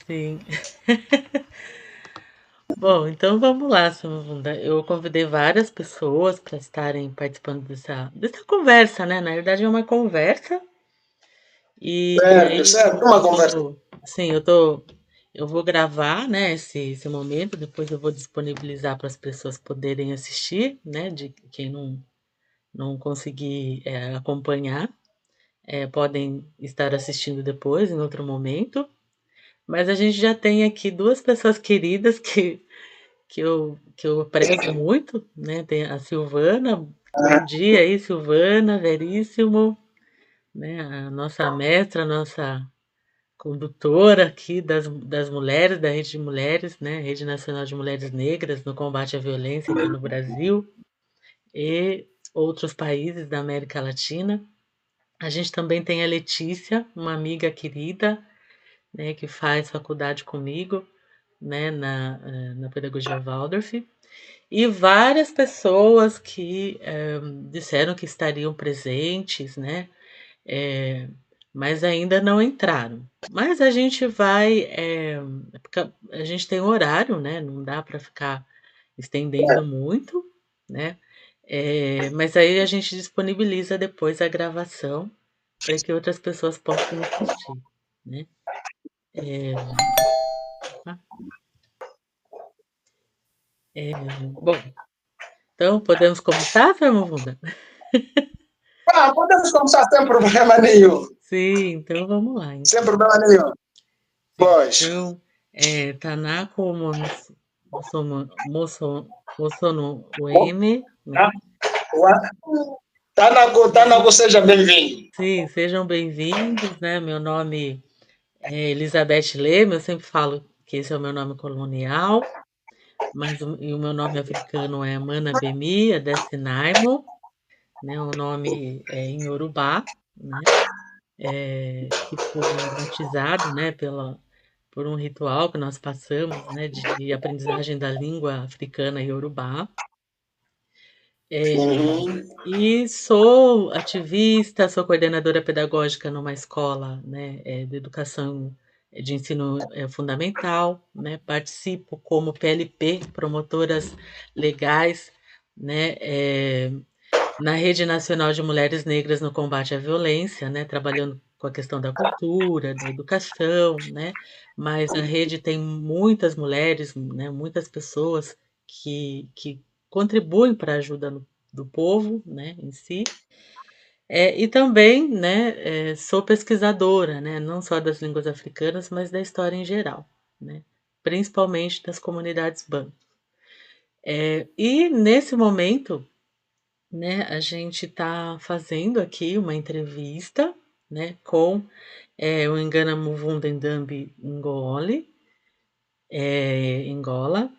sim. Bom, então vamos lá, Samunda. Eu convidei várias pessoas para estarem participando dessa conversa, né? Na verdade é uma conversa e Certo, aí certo, uma conversa. sim, eu vou gravar, né, esse momento, depois eu vou disponibilizar para as pessoas poderem assistir, né, de quem não conseguir acompanhar, podem estar assistindo depois, em outro momento. Mas a gente já tem aqui duas pessoas queridas que eu prezo muito, né? Tem a Silvana. Bom dia aí, Silvana, Veríssimo, né? A nossa mestra, a nossa condutora aqui das mulheres, da Rede de Mulheres, né? Rede Nacional de Mulheres Negras no combate à violência aqui no Brasil e outros países da América Latina. A gente também tem a Letícia, uma amiga querida, né, que faz faculdade comigo, né, na Pedagogia Waldorf. E várias pessoas que disseram que estariam presentes, né? eh, mas ainda não entraram. Mas a gente vai, porque a gente tem um horário, né? Não dá para ficar estendendo muito, né? Mas aí a gente disponibiliza depois a gravação para que outras pessoas possam assistir, né? Eh, ah, bom, então podemos começar, Fernanda? Ah, podemos começar sem problema nenhum. Sim, então vamos lá, Sem então. problema nenhum. Sim, Pois. então, Tanako Mosono Ueme, né? Tanago, seja bem-vindo. Sim, sejam bem-vindos, né? Meu nome é Elizabeth Leme, eu sempre falo que esse é o meu nome colonial, e o meu nome africano é Mana Bemi Adesinaimo, né? O nome é em Yorubá, né? Que foi batizado, né, por um ritual que nós passamos, né, de aprendizagem da língua africana iorubá. É, Uhum. e sou ativista, sou coordenadora pedagógica numa escola, né, de educação de ensino fundamental, né, participo como PLP, promotoras legais, né, na Rede Nacional de Mulheres Negras no Combate à Violência, né, trabalhando com a questão da cultura, da educação, né, mas a rede tem muitas mulheres, né, muitas pessoas que contribuem para a ajuda do povo, né, em si. E também, né, sou pesquisadora, né, não só das línguas africanas, mas da história em geral, né, principalmente das comunidades Banto. E nesse momento, né, a gente está fazendo aqui uma entrevista, né, com o Ngana Muvunde Ndambi Ngoli, Angola,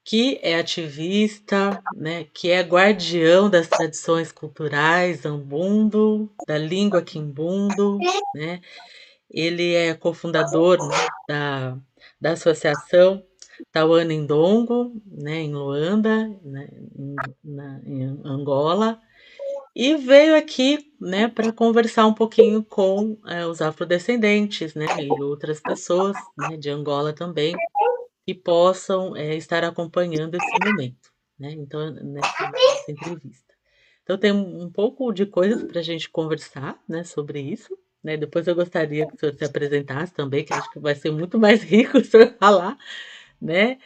que é ativista, né, que é guardião das tradições culturais Ambundo, da língua Quimbundo, né? Ele é cofundador, né, da associação Tawana Ndongo, né, em Luanda, né, em Angola, e veio aqui, né, para conversar um pouquinho com os afrodescendentes, né, e outras pessoas, né, de Angola também, que possam estar acompanhando esse momento, né? Então, nessa entrevista. Então, tem um pouco de coisas para a gente conversar, né, sobre isso. Né? Depois eu gostaria que o senhor se apresentasse também, que acho que vai ser muito mais rico o senhor falar, né?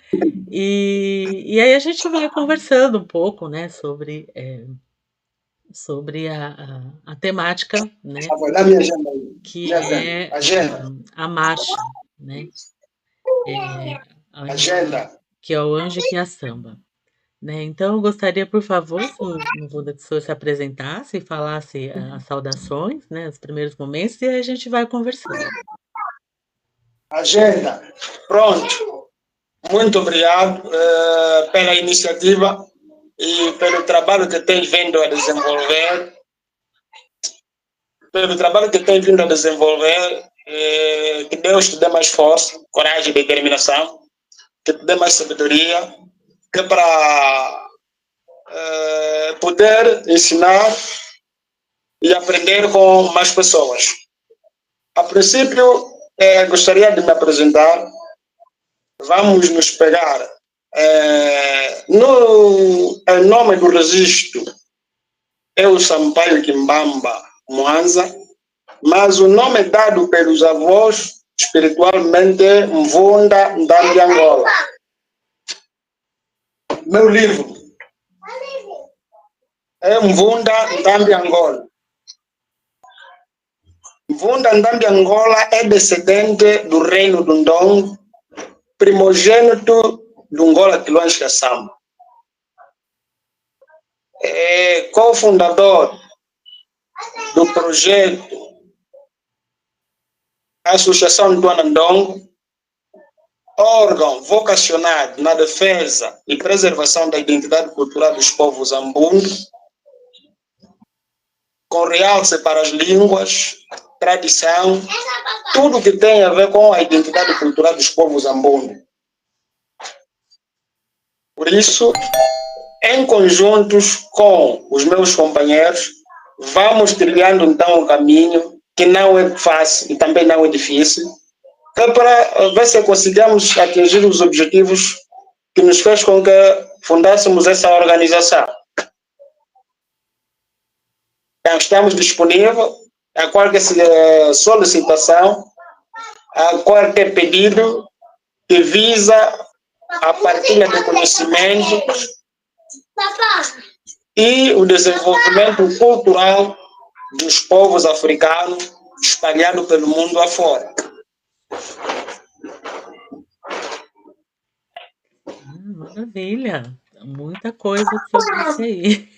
E aí a gente vai conversando um pouco, né, sobre a temática, né, Olha a minha agenda aí. que Minha agenda. é Agenda. a marcha, né, é, Agenda. que é o Anjo que a Samba. Né? Então, eu gostaria, por favor, se o Muvuda, que o senhor se apresentasse e falasse as saudações, né, os primeiros momentos, e aí a gente vai conversando. Agenda. Pronto. Muito obrigado pela iniciativa e pelo trabalho que tem vindo a desenvolver. Pelo trabalho que tem vindo a desenvolver, que Deus te dê mais força, coragem e determinação, que te dê mais sabedoria, que para poder ensinar e aprender com mais pessoas. A princípio, Gostaria de me apresentar. Vamos nos pegar. No nome do registro é o Sampaio Quimbamba Mwanza, mas o nome dado pelos avós espiritualmente é Mvunda Ndambi Angola. Meu livro é Mvunda Ndambi Angola. Mvunda Ndambi Angola é descendente do reino do Ndongo, primogênito do Angola Quilões Kassamba. É cofundador do projeto Associação do Anandongo, órgão vocacionado na defesa e preservação da identidade cultural dos povos Ambundo, com realce para as línguas, tradição, tudo que tem a ver com a identidade cultural dos povos Ambundo. Por isso, em conjuntos com os meus companheiros, vamos trilhando então um caminho que não é fácil e também não é difícil, para ver se conseguimos atingir os objetivos que nos fez com que fundássemos essa organização. Então, estamos disponíveis a qualquer solicitação, a qualquer pedido que visa a partilha de conhecimentos e o desenvolvimento cultural dos povos africanos espalhados pelo mundo afora. Maravilha! Muita coisa sobre isso aí.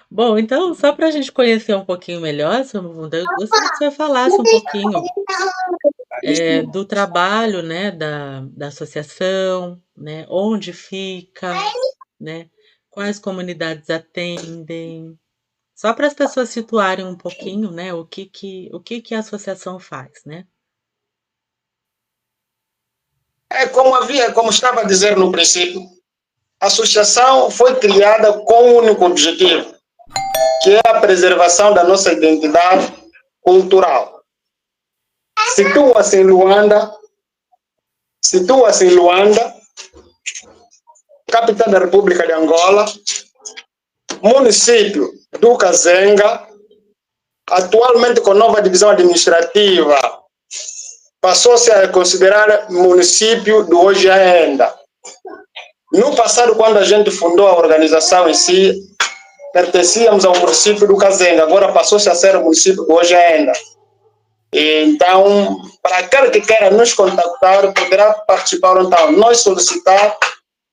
Bom, então, só para a gente conhecer um pouquinho melhor, Sr. Mvunda, eu gostaria que você falasse um pouquinho do trabalho, né, da associação, né, onde fica, né, quais comunidades atendem, só para as pessoas situarem um pouquinho, né, o que a associação faz, né? Como estava a dizer no princípio, a associação foi criada com um único objetivo, que é a preservação da nossa identidade cultural. Situa-se em Luanda, capital da República de Angola, município do Kazenga, atualmente com nova divisão administrativa, passou-se a considerar município do Hoje Ainda. No passado, quando a gente fundou a organização em si, pertencíamos ao município do Kazenga, agora passou-se a ser o município do Hoje Ainda. Então, para aquele que queira nos contactar, poderá participar, então, nós solicitar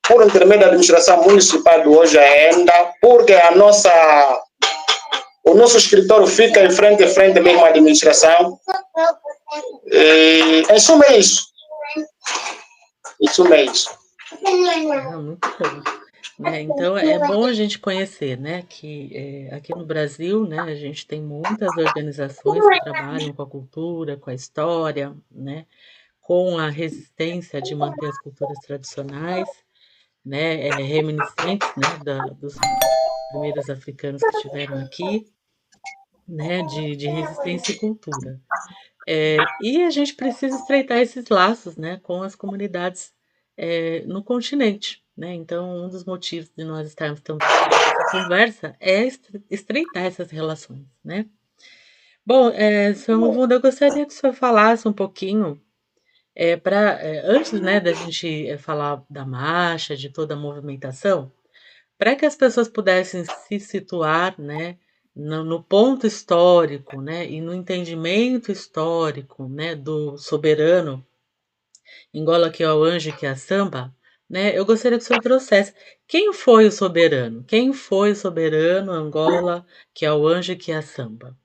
por intermédio da administração municipal do Hoje Ainda, porque o nosso escritório fica em frente mesmo à administração. Em suma é isso. Muito bom. Né? Então, é bom a gente conhecer, né, que aqui no Brasil, né, a gente tem muitas organizações que trabalham com a cultura, com a história, né, com a resistência de manter as culturas tradicionais, né, reminiscentes, né, dos primeiros africanos que estiveram aqui, né, de resistência e cultura. E a gente precisa estreitar esses laços, né, com as comunidades no continente, né? Então, um dos motivos de nós estarmos tão nessa conversa é estreitar essas relações, né? Bom, Sr. Mvunda, eu gostaria que o senhor falasse um pouquinho antes, né, da gente falar da marcha, de toda a movimentação, para que as pessoas pudessem se situar, né, no ponto histórico, né, e no entendimento histórico, né, do soberano Angola Kyawanji Kyasamba, né, eu gostaria que o senhor trouxesse quem foi o soberano? Quem foi o soberano Angola Kyawanji Kyasamba?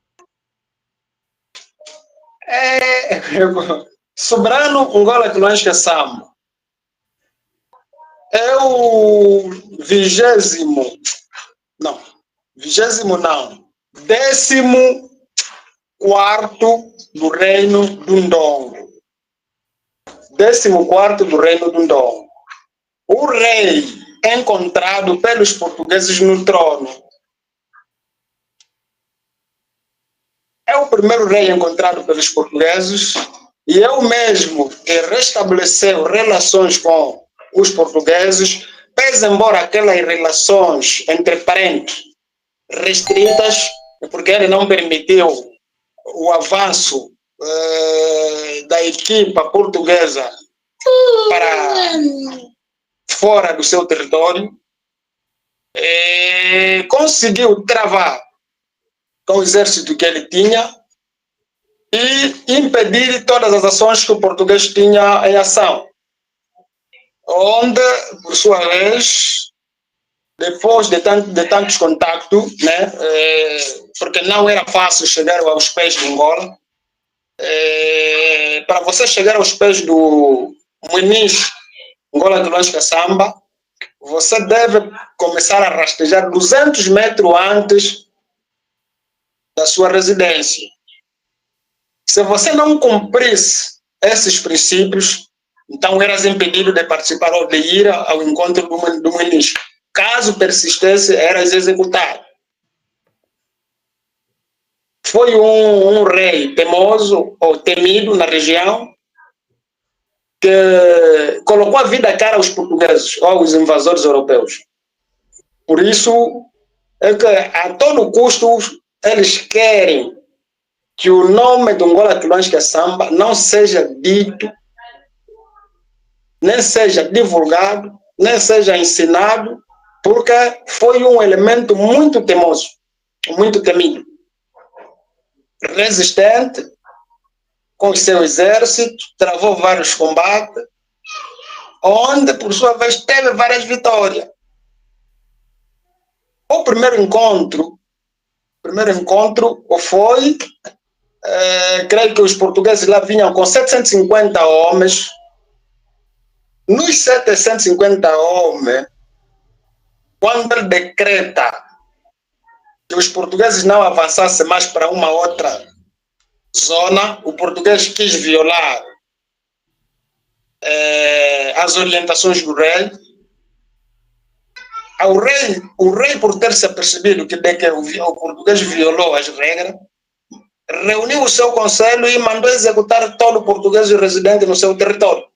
Soberano Angola Kyawanji Kyasamba é o 14º do reino do Ndongo. 14º do reino do Ndongo. O rei encontrado pelos portugueses no trono. É o primeiro rei encontrado pelos portugueses E eu mesmo que restabeleceu relações com os portugueses, pese embora aquelas relações entre parentes restritas, porque ele não permitiu o avanço da equipa portuguesa para fora do seu território, conseguiu travar com o exército que ele tinha e impedir todas as ações que o português tinha em ação. Onde, por sua vez, depois de tantos contactos, né, porque não era fácil chegar aos pés de Angola, para você chegar aos pés do ministro Ngola Kilonge Samba, você deve começar a rastejar 200 metros antes da sua residência. Se você não cumprisse esses princípios, então eras impedido de participar ou de ir ao encontro do ministro. Caso persistesse, eras executado. Foi um rei temoso ou temido na região que colocou a vida cara aos portugueses ou aos invasores europeus. Por isso é que a todo custo eles querem que o nome do Ngola Kilonge Samba não seja dito, nem seja divulgado, nem seja ensinado, porque foi um elemento muito temoso, muito temido, resistente, com o seu exército, travou vários combates, onde, por sua vez, teve várias vitórias. O primeiro encontro foi, creio que os portugueses lá vinham com 750 homens. Nos 750 homens, quando ele decreta que os portugueses não avançassem mais para uma outra zona, o português quis violar as orientações do rei. O rei, por ter se apercebido que o português violou as regras, reuniu o seu conselho e mandou executar todo o português residente no seu território.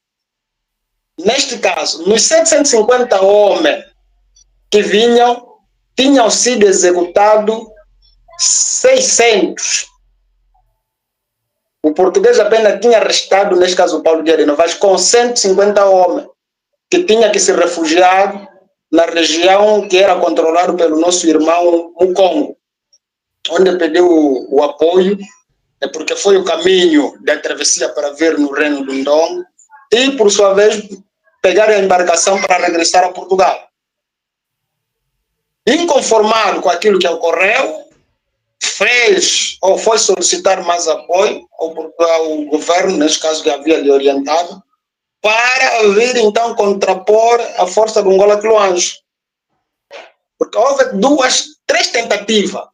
Neste caso, nos 750 homens que vinham, tinham sido executados 600. O português apenas tinha restado, neste caso o Paulo Dias de Novaes, com 150 homens, que tinha que se refugiar na região que era controlada pelo nosso irmão Mukongo, onde pediu o apoio, porque foi o caminho da travessia para vir no reino do Ndongo, e, por sua vez, pegar a embarcação para regressar a Portugal. Inconformado com aquilo que ocorreu, foi solicitar mais apoio ao governo, nesse caso que havia lhe orientado, para vir então contrapor a força do Ngola Kilonge. Porque houve 3 tentativas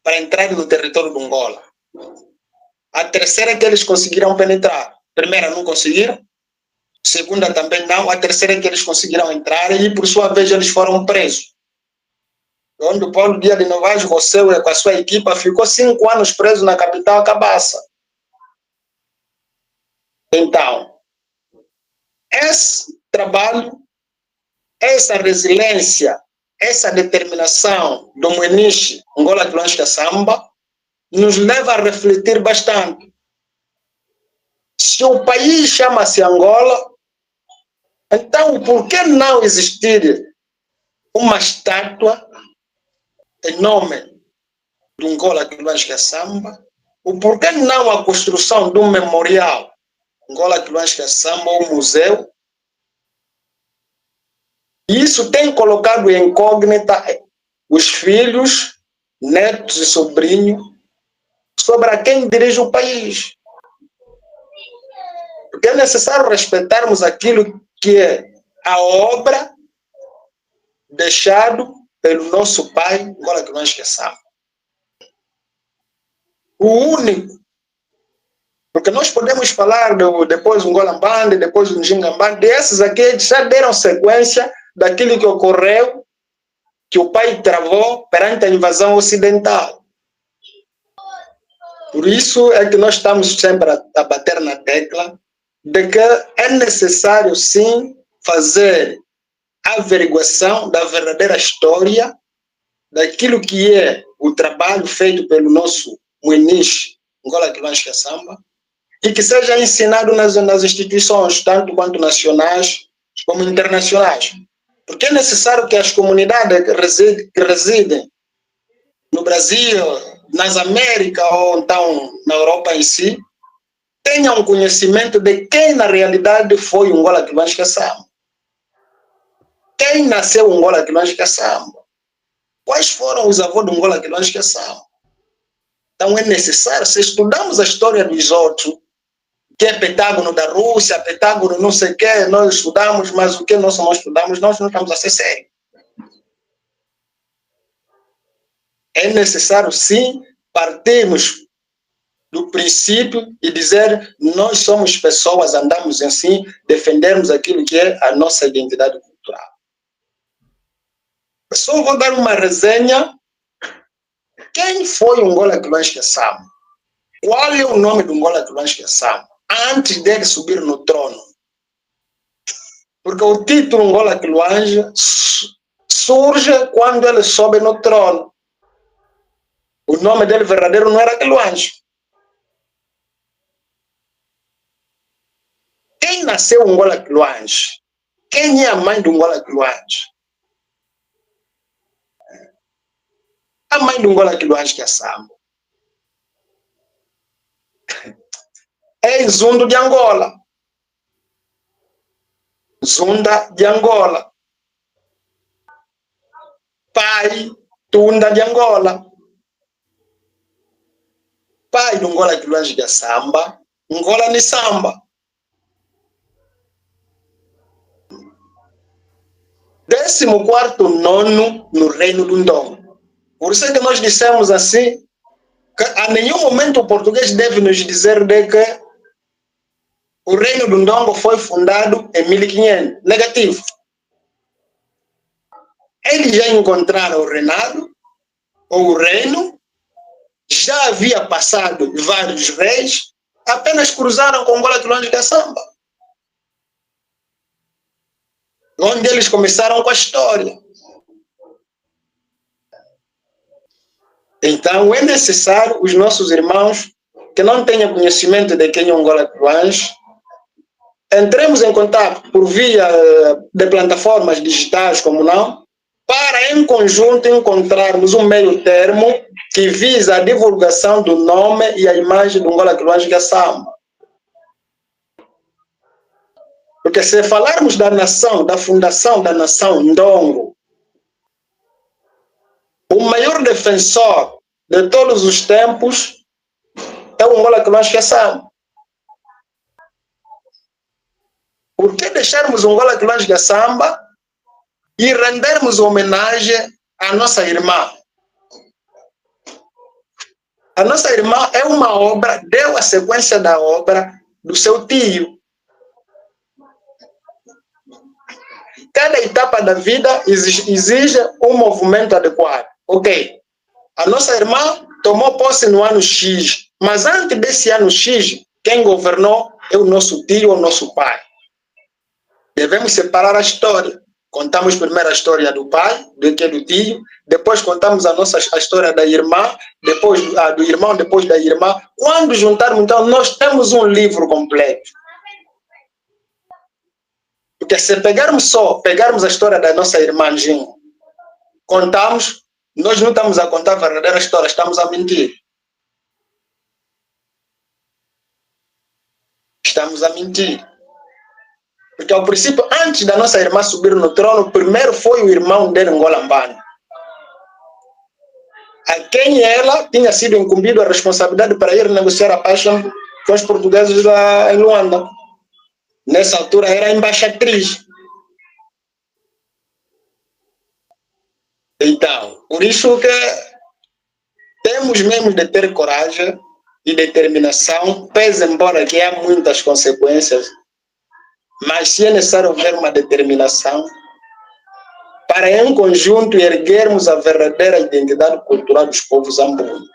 para entrar no território do Angola. A terceira é que eles conseguiram penetrar. Primeira não conseguiram, segunda também não, a terceira é que eles conseguiram entrar e por sua vez eles foram presos. Onde o Paulo Dias de Novaes, com a sua equipa, ficou 5 anos preso na capital Cabaça. Então, esse trabalho, essa resiliência, essa determinação do ministro Ngola Kilonge Samba nos leva a refletir bastante. Se o país chama-se Angola, então por que não existir uma estátua em nome do Ngola Kilonge Samba? O porquê não a construção de um memorial Ngola Kilonge Samba, um museu? Isso tem colocado em incógnita os filhos, netos e sobrinhos sobre a quem dirige o país. Porque é necessário respeitarmos aquilo que é a obra deixado pelo nosso pai, Ngola Kilonge Samba. O único. Porque nós podemos falar depois do Ngola Mbande, depois do Njinga Mbande, esses aqui já deram sequência daquilo que ocorreu, que o pai travou perante a invasão ocidental. Por isso é que nós estamos sempre a bater na tecla de que é necessário, sim, fazer a averiguação da verdadeira história daquilo que é o trabalho feito pelo nosso Muniz Ngola Kilwange Kasamba e que seja ensinado nas instituições, tanto quanto nacionais como internacionais. Porque é necessário que as comunidades que residem no Brasil, nas Américas ou então na Europa em si, tenham conhecimento de quem na realidade foi o Ngola Kilwange Kasamba. Quem nasceu o Ngola Kilwange Kasamba? Quais foram os avós do Ngola Kilwange Kasamba? Então é necessário, se estudamos a história dos outros, que é Pentágono da Rússia, Pentágono não sei o que, nós estudamos, mas o que nós não estudamos, nós não estamos a ser sérios. É necessário, sim, partirmos do princípio e dizer nós somos pessoas, andamos assim, defendermos aquilo que é a nossa identidade cultural. Eu só vou dar uma resenha. Quem foi o Ngola Kilwange Kasamba? Qual é o nome do Ngola Kilwange Kasamba? Antes dele subir no trono. Porque o título Ngola Kilwange surge quando ele sobe no trono. O nome dele verdadeiro não era Kilwange. Quem nasceu o Ngola Kilwange? Quem é a mãe do Ngola Kilwange? A mãe do Ngola Kilwange Kasamba é Zundu de Angola. Zunda de Angola. Pai Tunda de Angola. Pai do Ngola Kilwange Kasamba, Ngola ni Samba. 14º nono no Reino do Ndongo. Por isso é que nós dissemos assim, que a nenhum momento o português deve nos dizer de que o Reino do Ndongo foi fundado em 1500. Negativo. Eles já encontraram o reinado, ou o reino, já havia passado vários reis, apenas cruzaram com Ngola Kilwange Kasamba. Onde eles começaram com a história. Então, é necessário os nossos irmãos que não tenham conhecimento de quem é o Ngola Kilwange, entremos em contato por via de plataformas digitais, como não, para em conjunto encontrarmos um meio termo que visa a divulgação do nome e a imagem do Ngola Kilwange Kasamba. Porque se falarmos da nação, da fundação da nação Ndongo, o maior defensor de todos os tempos é o Ngola Kilwange Kasamba. Por que deixarmos o Ngola Kilwange Kasamba e rendermos homenagem à nossa irmã? A nossa irmã é uma obra, deu a sequência da obra do seu tio. Cada etapa da vida exige um movimento adequado. Ok. A nossa irmã tomou posse no ano X, mas antes desse ano X, quem governou é o nosso tio, o nosso pai. Devemos separar a história. Contamos primeiro a história do pai, do que é do tio, depois contamos a história da irmã, depois do irmão, depois da irmã. Quando juntarmos, então, nós temos um livro completo. Porque se pegarmos a história da nossa irmãzinha, contamos, nós não estamos a contar a verdadeira história, estamos a mentir. Estamos a mentir. Porque ao princípio, antes da nossa irmã subir no trono, primeiro foi o irmão dele, Ngola Mbane, a quem ela tinha sido incumbido a responsabilidade para ir negociar a paz com os portugueses lá em Luanda. Nessa altura era embaixatriz. Então, por isso que temos mesmo de ter coragem e determinação, pese embora que há muitas consequências, mas se é necessário haver uma determinação para em conjunto erguermos a verdadeira identidade cultural dos povos amboni.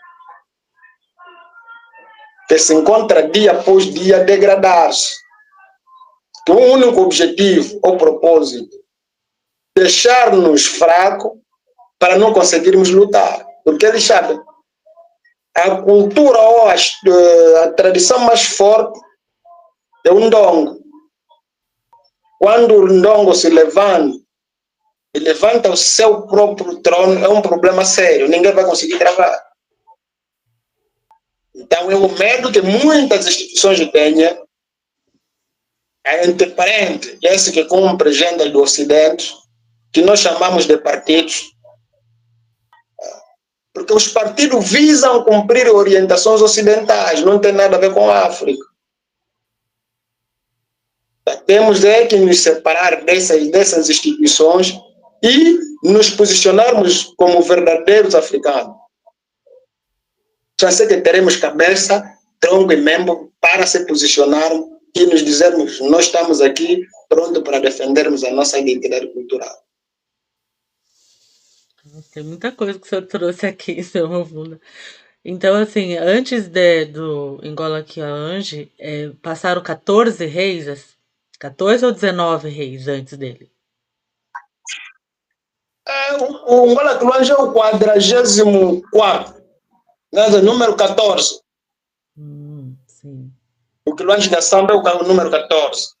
que se encontra dia após dia a degradar-se. Que o único objetivo ou propósito deixar-nos fracos para não conseguirmos lutar. Porque eles sabem, a cultura ou a tradição mais forte é o ndongo. Quando o ndongo se levanta e levanta o seu próprio trono, é um problema sério, ninguém vai conseguir travar. Então é o medo que muitas instituições têm, entre parentes, esse que compra agenda do Ocidente, que nós chamamos de partidos, porque os partidos visam cumprir orientações ocidentais, não tem nada a ver com a África. Temos que nos separar dessas instituições e nos posicionarmos como verdadeiros africanos. Já sei que teremos cabeça, tronco e membro para se posicionarmos e nos dizermos: nós estamos aqui prontos para defendermos a nossa identidade cultural. Tem muita coisa que o senhor trouxe aqui, seu Movunda. Então, assim, antes do Angola Quialange, passaram 14 reis, 14 ou 19 reis antes dele? O Angola Quialange é o 44º, né, número 14. Sim. O Quialange da Samba é o número 14.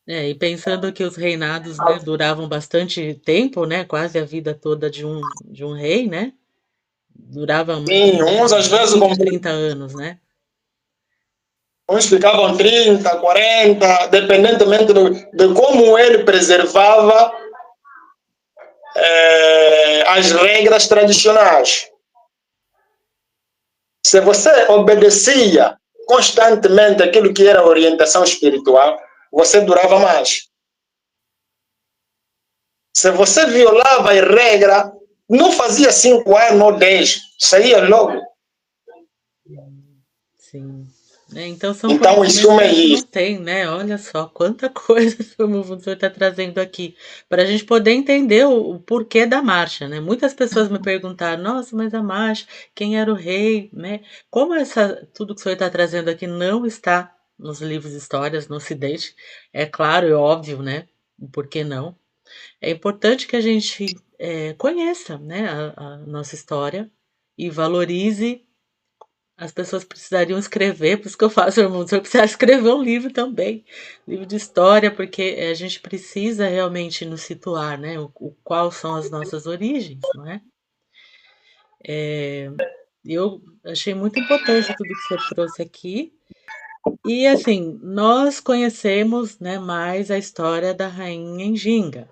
E pensando que os reinados, né, duravam bastante tempo, né, quase a vida toda de um rei, né? Durava Sim, uns às vezes 20, 30 anos, né? Uns ficavam 30, 40, dependentemente de como ele preservava as regras tradicionais. Se você obedecia constantemente aquilo que era orientação espiritual, você durava mais. Se você violava a regra, não fazia 5 anos ou 10, saía logo. Sim. Então são então isso conhecimentos que a gente é não tem, né? Olha só quanta coisa o senhor está trazendo aqui para a gente poder entender o porquê da marcha, né? Muitas pessoas me perguntaram: nossa, mas a marcha, quem era o rei, né? Como tudo que o senhor está trazendo aqui não está nos livros de histórias no Ocidente, é claro e óbvio, né? Por que não? É importante que a gente conheça, né, a nossa história e valorize. As pessoas precisariam escrever, por isso que eu faço, irmão, você precisa escrever um livro também, livro de história, porque a gente precisa realmente nos situar, né? Quais são as nossas origens, não é? Eu achei muito importante tudo que você trouxe aqui. E assim, nós conhecemos, né, mais a história da rainha Enginga,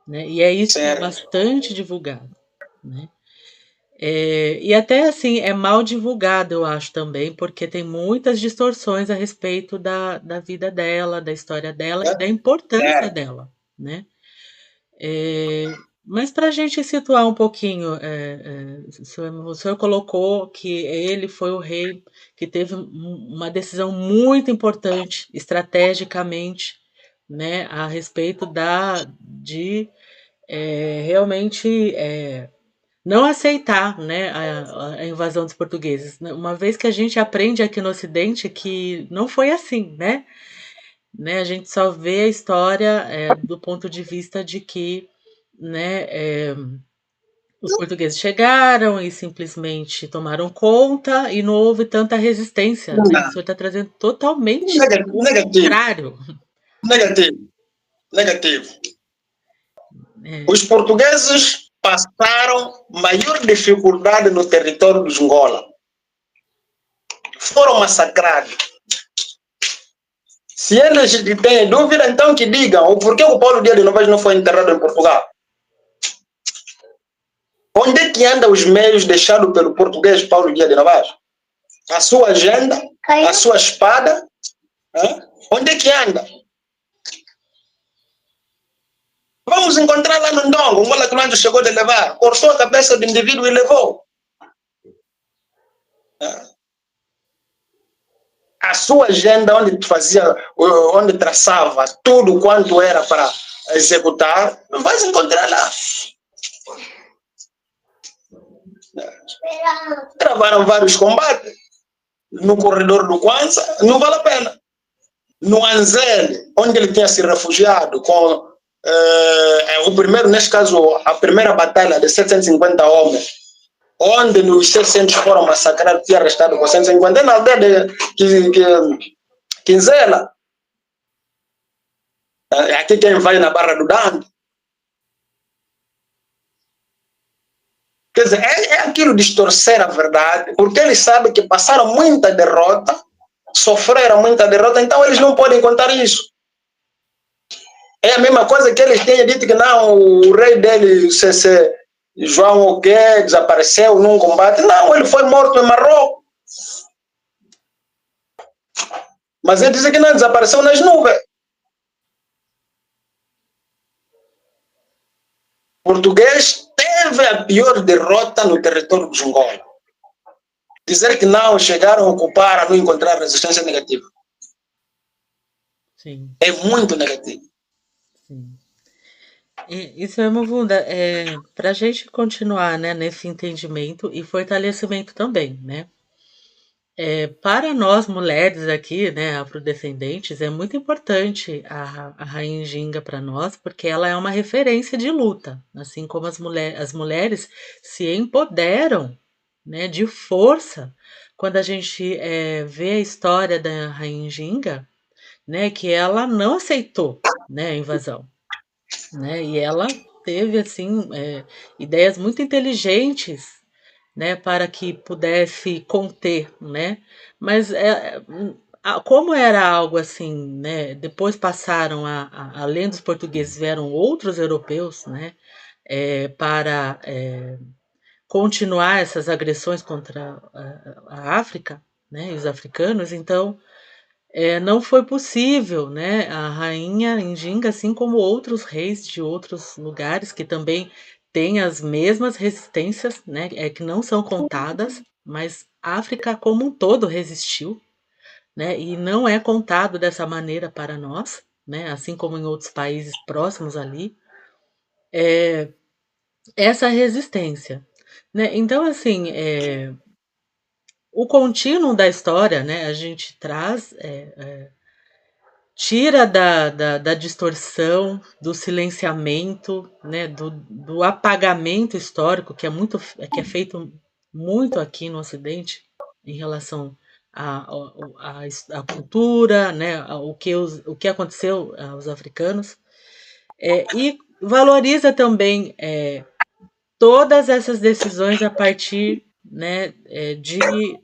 né? E é isso que é certo. bastante divulgado, né? E até assim, é mal divulgado, eu acho também, porque tem muitas distorções a respeito da vida dela, da história dela e da importância Certo. dela, né? Mas para a gente situar um pouquinho, o senhor colocou que ele foi o rei que teve uma decisão muito importante, estrategicamente, né, a respeito de realmente não aceitar, né, a invasão dos portugueses. Uma vez que a gente aprende aqui no Ocidente que não foi assim, né? A gente só vê a história do ponto de vista de que, né, os portugueses chegaram e simplesmente tomaram conta e não houve tanta resistência, né? O senhor está trazendo totalmente o Negativo, contrário. negativo, negativo. É, Os portugueses passaram maior dificuldade no território de Angola. Foram massacrados. Se eles têm dúvida, então que digam por que o Paulo Dias de Novaes não foi enterrado em Portugal. Onde é que anda os meios deixados pelo português Paulo Dias de Novaes? A sua agenda, a sua espada, onde é que anda? Vamos encontrar lá no Ndongo, Angola Quialange chegou de levar, cortou a cabeça do indivíduo e levou. A sua agenda, onde traçava tudo quanto era para executar, não vais encontrar lá. Travaram vários combates. no corredor do Kwanza, não vale a pena. No Anzele, onde ele tinha se refugiado com o primeiro, neste caso, a primeira batalha de 750 homens, onde nos 600 foram massacrados e arrestados com 150, na aldeia de Quinzela. Aqui quem vai na Barra do Dante. Quer dizer, é aquilo distorcer a verdade, porque eles sabem que passaram muita derrota, sofreram muita derrota, então eles não podem contar isso. É a mesma coisa que eles têm dito que não, o rei dele, João o quê, desapareceu num combate. Não, ele foi morto em Marrocos. Mas ele dizem que não, desapareceu nas nuvens. O português teve a pior derrota no território dos Angola. Dizer que não, chegaram a ocupar, a não encontrar resistência negativa. Sim. É muito negativo. Sim. Isso é uma Mavunda, para a gente continuar, né, nesse entendimento e fortalecimento também, né? Para nós mulheres aqui, né, afrodescendentes, é muito importante a Rainha Ginga para nós, porque ela é uma referência de luta, assim como as mulheres se empoderam, né, de força. Quando a gente vê a história da Rainha Ginga, né, que ela não aceitou, né, a invasão, né, e ela teve assim ideias muito inteligentes, né, para que pudesse conter, né? Mas como era algo assim, né? Depois passaram além dos portugueses vieram outros europeus, né? Para continuar essas agressões contra a África, né? E os africanos, então não foi possível, né? A rainha Njinga, assim como outros reis de outros lugares que também têm as mesmas resistências, né? Que não são contadas, mas a África como um todo resistiu, né? E não é contado dessa maneira para nós, né? Assim como em outros países próximos ali, essa resistência, né? Então, assim, o contínuo da história, né? A gente traz tira da distorção, do silenciamento, né, do apagamento histórico que é feito muito aqui no Ocidente em relação à cultura, né, o que aconteceu aos africanos, e valoriza também todas essas decisões a partir, né,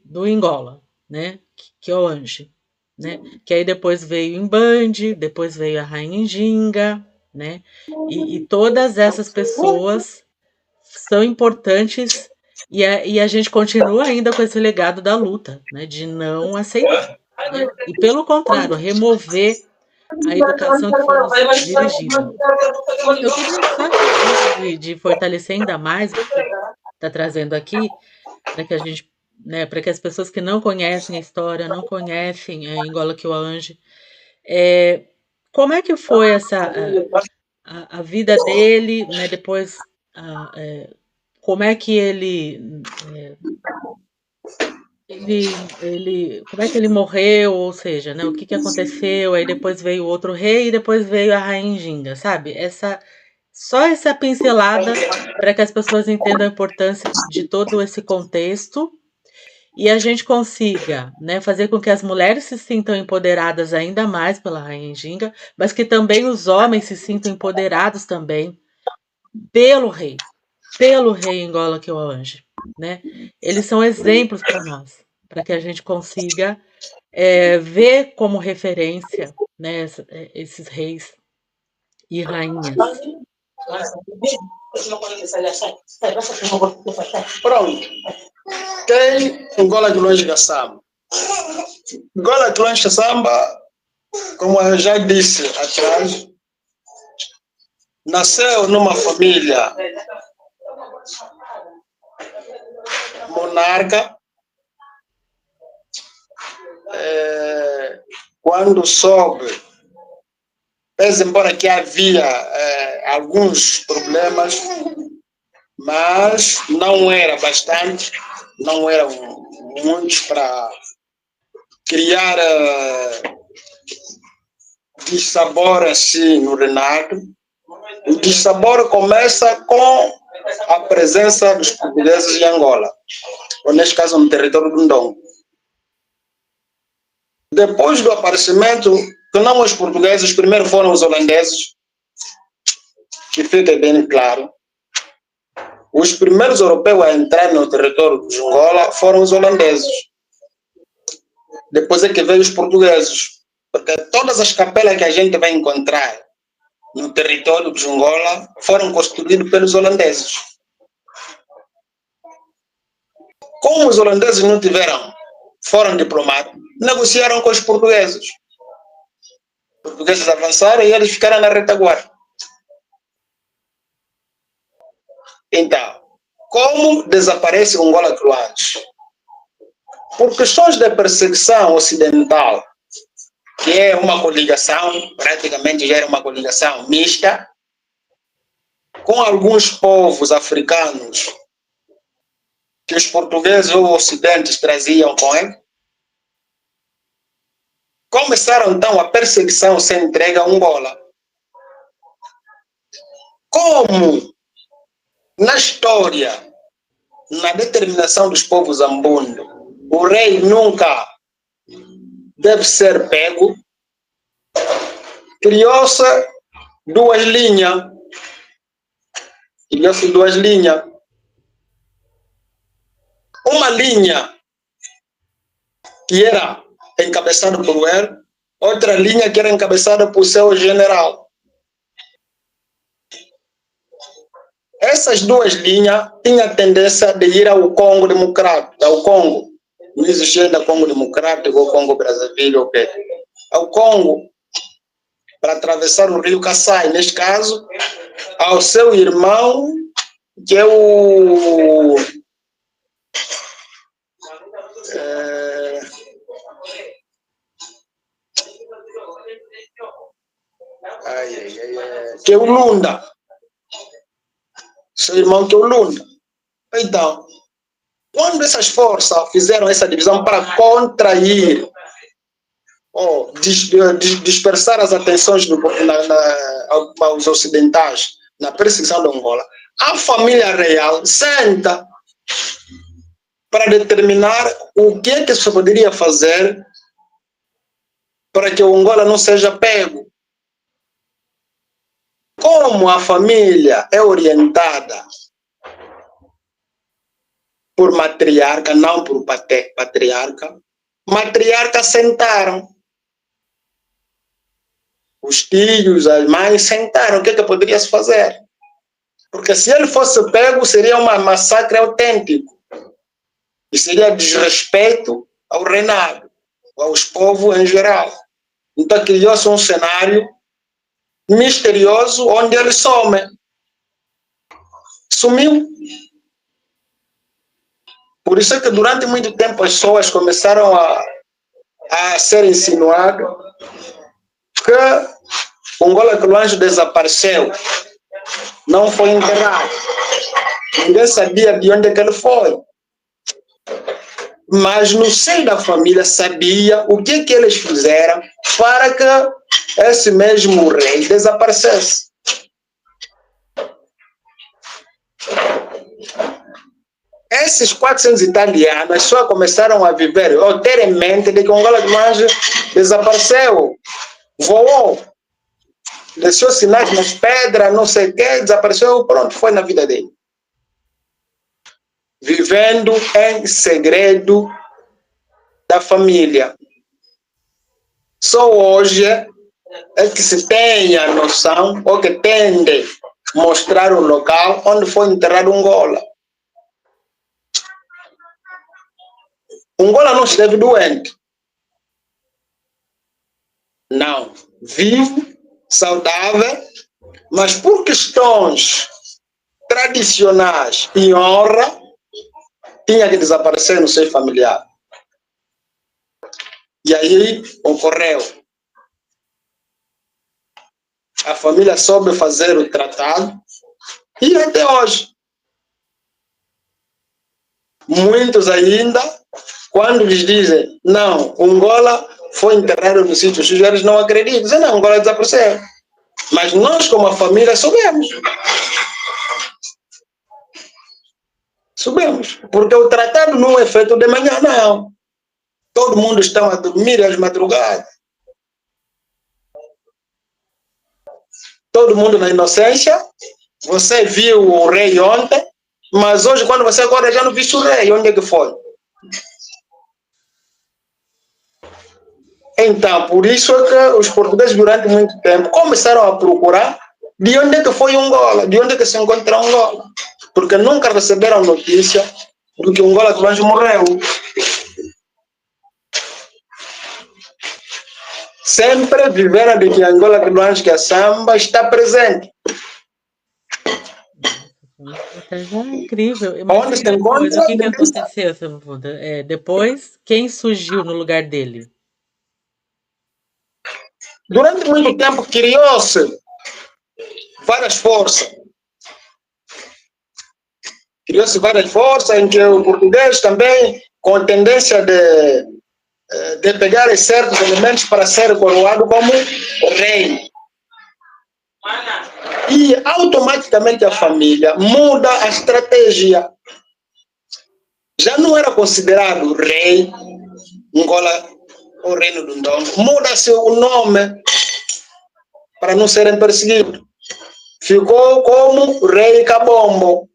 do Angola, né, que é o Ange, né, que aí depois veio em Band, depois veio a Rainha Ginga, né, e todas essas pessoas são importantes e a gente continua ainda com esse legado da luta, né, de não aceitar, né, e pelo contrário, remover a educação que foi nos dirigida. Eu queria só que, antes de fortalecer ainda mais o que você está trazendo aqui, para que a gente, né, para que as pessoas que não conhecem a história, não conhecem Angola Kiwalange, como é que foi a vida dele, né, depois, como é que como é que ele morreu, ou seja, né, o que aconteceu, aí depois veio outro rei e depois veio a Rainha Ginga, sabe? Só essa pincelada para que as pessoas entendam a importância de todo esse contexto e a gente consiga, né, fazer com que as mulheres se sintam empoderadas ainda mais pela Rainha Ginga, mas que também os homens se sintam empoderados também pelo rei Angola Kiwalange, né? Eles são exemplos para nós, para que a gente consiga ver como referência, né, esses reis e rainhas. Pronto. Quem Angola Kiwalange Samba? Angola Kiwalange Samba, como eu já disse atrás, nasceu numa família monarca. Quando soube, pese embora que havia alguns problemas, mas não era bastante, não eram muitos para criar dissabor assim no Renato. O dissabor começa com a presença dos portugueses em Angola, ou neste caso no território do Ndongo. Depois do aparecimento, que não os portugueses, primeiro foram os holandeses, que fica bem claro. Os primeiros europeus a entrar no território de Angola foram os holandeses. Depois é que veio os portugueses. Porque todas as capelas que a gente vai encontrar no território de Angola foram construídas pelos holandeses. Como os holandeses não tiveram, foram diplomados, negociaram com os portugueses. Os portugueses avançaram e eles ficaram na retaguarda. Então, como desaparece Angola Cruantes? Por questões de perseguição ocidental, que é uma coligação, praticamente já era uma coligação mista, com alguns povos africanos que os portugueses ou ocidentes traziam com ele, começaram então a perseguição sem entrega a Angola. Como na história, na determinação dos povos ambundo, o rei nunca deve ser pego, criou-se duas linhas. Uma linha que era encabeçada por ele, outra linha que era encabeçada por seu general. Essas duas linhas tinham a tendência de ir ao Congo Democrático, ao Congo. Não existia ainda Congo Democrático ou Congo Brazzaville, ao Congo, para atravessar o rio Kassai, neste caso, ao seu irmão, que é o... que é o Lunda. Seu irmão que é o Lunda. Então, quando essas forças fizeram essa divisão para contrair ou dispersar as atenções aos ocidentais na perseguição de Angola, a família real senta para determinar o que é que se poderia fazer para que o Angola não seja pego. Como a família é orientada por matriarca, não por patriarca, matriarca sentaram. Os tios, as mães sentaram. O que é que poderia se fazer? Porque se ele fosse pego, seria um massacre autêntico. E seria desrespeito ao reinado, aos povos em geral. Então criou-se um cenário misterioso onde ele some. Sumiu. Por isso é que durante muito tempo as pessoas começaram a ser insinuadas que o Angola Cruantes desapareceu. Não foi enterrado. Ninguém sabia de onde é que ele foi. Mas no seio da família sabia o que eles fizeram para que esse mesmo rei desaparecesse. Esses 400 italianos só começaram a viver ou ter em mente de que o Angola Cruantes desapareceu, voou, deixou sinais nas pedras, não sei o que, desapareceu, pronto, foi na vida dele. Vivendo em segredo da família. Só hoje é que se tem a noção, ou que tende a mostrar o local onde foi enterrado Angola. Angola não esteve doente. Não. Vivo, saudável, mas por questões tradicionais e honra, tinha que desaparecer no seio familiar. E aí ocorreu. A família soube fazer o tratado e até hoje muitos ainda quando lhes dizem, não, Angola foi enterrado no sítio X, eles não acreditam, dizem, não, Angola desapareceu. Mas nós, como a família, soubemos. Soubemos. Porque o tratado não é feito de manhã, não. Todo mundo está a dormir às madrugadas. Todo mundo na inocência. Você viu o rei ontem, mas hoje, quando você acorda, já não viste o rei. Onde é que foi? Então, por isso é que os portugueses, durante muito tempo, começaram a procurar de onde é que foi Angola, de onde é que se encontra Angola. Porque nunca receberam notícia do que Angola Solange morreu. Sempre viveram de que Angola Solange, que a samba está presente. Nossa, foi uma estratégia incrível. Mas Onde e se depois? O encontra, que tem que estar. aconteceu, seu Buda? Depois, quem surgiu no lugar dele? Durante muito tempo criou-se várias forças. Criou-se várias forças em que o português também, com tendência de pegar certos elementos para ser coroado como rei. E automaticamente a família muda a estratégia. Já não era considerado rei, Angola, o reino do Ndongo. Muda-se o nome para não serem perseguidos. Ficou como rei Cabombo.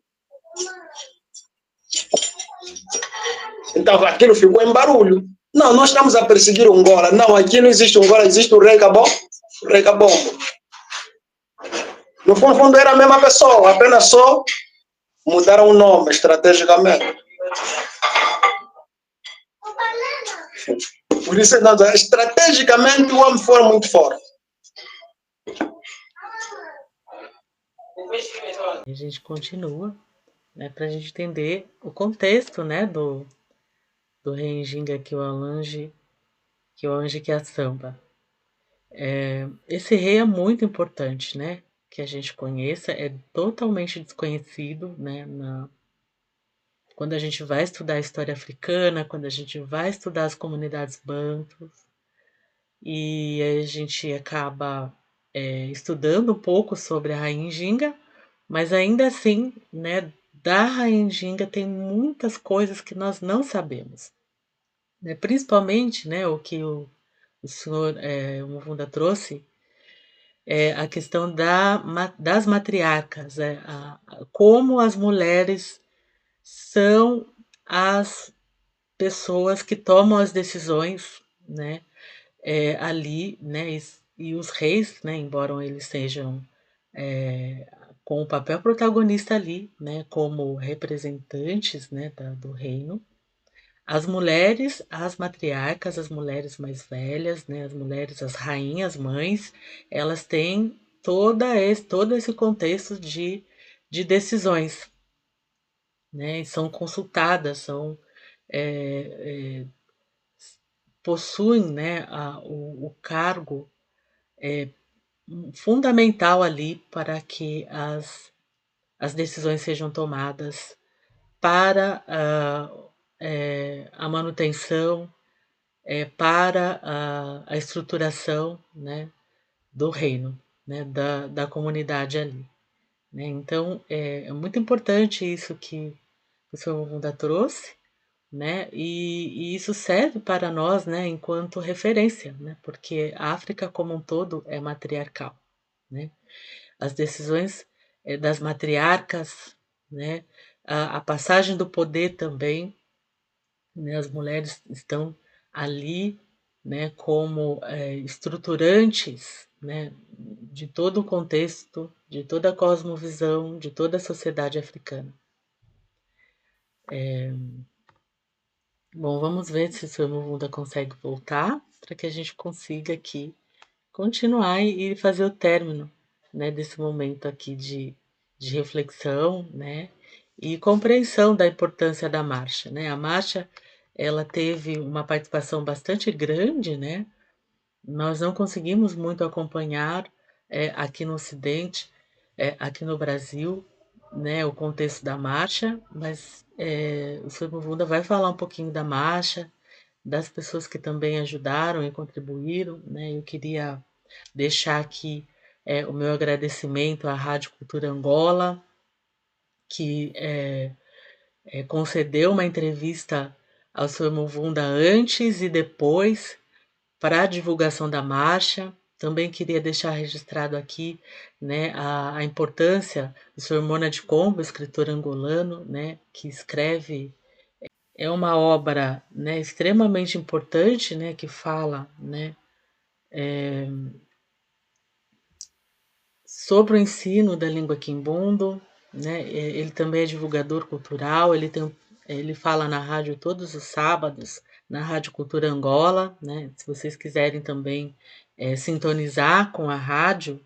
Então aquilo ficou em barulho. Não, nós estamos a perseguir o Angola. Não, aqui não existe Angola, existe o rei Cabombo. O rei Cabombo. No fundo era a mesma pessoa, apenas só mudaram o nome estrategicamente. Por isso, estrategicamente, o homem foi muito forte. A gente continua, né, para a gente entender o contexto, né, do rei Ginga Kyalange, que é a samba. Esse rei é muito importante, né, que a gente conheça, é totalmente desconhecido, né, quando a gente vai estudar a história africana, quando a gente vai estudar as comunidades bantus, e a gente acaba estudando um pouco sobre a Rainha Ginga, mas ainda assim, né, da Rainha Ginga tem muitas coisas que nós não sabemos, né? Principalmente, né, o que o senhor Muvunda trouxe, é a questão das matriarcas, como as mulheres são as pessoas que tomam as decisões, né, ali, né, e os reis, né, embora eles sejam com o papel protagonista ali, né, como representantes, né, do reino, as mulheres, as matriarcas, as mulheres mais velhas, né, as mulheres, as rainhas, mães, elas têm todo esse contexto de decisões, né, e são consultadas, é, é, possuem, né, o cargo fundamental ali para que as decisões sejam tomadas para a manutenção, para a estruturação, né, do reino, né, da comunidade ali. Né? Então, é muito importante isso que o senhor Munda trouxe, né? E isso serve para nós, né, enquanto referência, né? Porque a África como um todo é matriarcal, né? As decisões das matriarcas, né? A passagem do poder também, né? As mulheres estão ali, né? Como estruturantes, né? De todo o contexto, de toda a cosmovisão, de toda a sociedade africana. Bom, vamos ver se o seu Muvunda consegue voltar para que a gente consiga aqui continuar e fazer o término, né, desse momento aqui de reflexão, né, e compreensão da importância da marcha, né? A marcha, ela teve uma participação bastante grande, né? Nós não conseguimos muito acompanhar aqui no Ocidente, aqui no Brasil, né, o contexto da marcha, mas o Sr. Muvunda vai falar um pouquinho da marcha, das pessoas que também ajudaram e contribuíram, né? Eu queria deixar aqui o meu agradecimento à Rádio Cultura Angola, que concedeu uma entrevista ao Sr. Muvunda antes e depois para a divulgação da marcha. Também queria deixar registrado aqui, né, a importância do Sr. Mona de Combo, escritor angolano, né, que escreve uma obra, né, extremamente importante, né, que fala, né, sobre o ensino da língua quimbundo, né? Ele também é divulgador cultural, ele fala na rádio todos os sábados, na Rádio Cultura Angola, né? Se vocês quiserem também sintonizar com a rádio,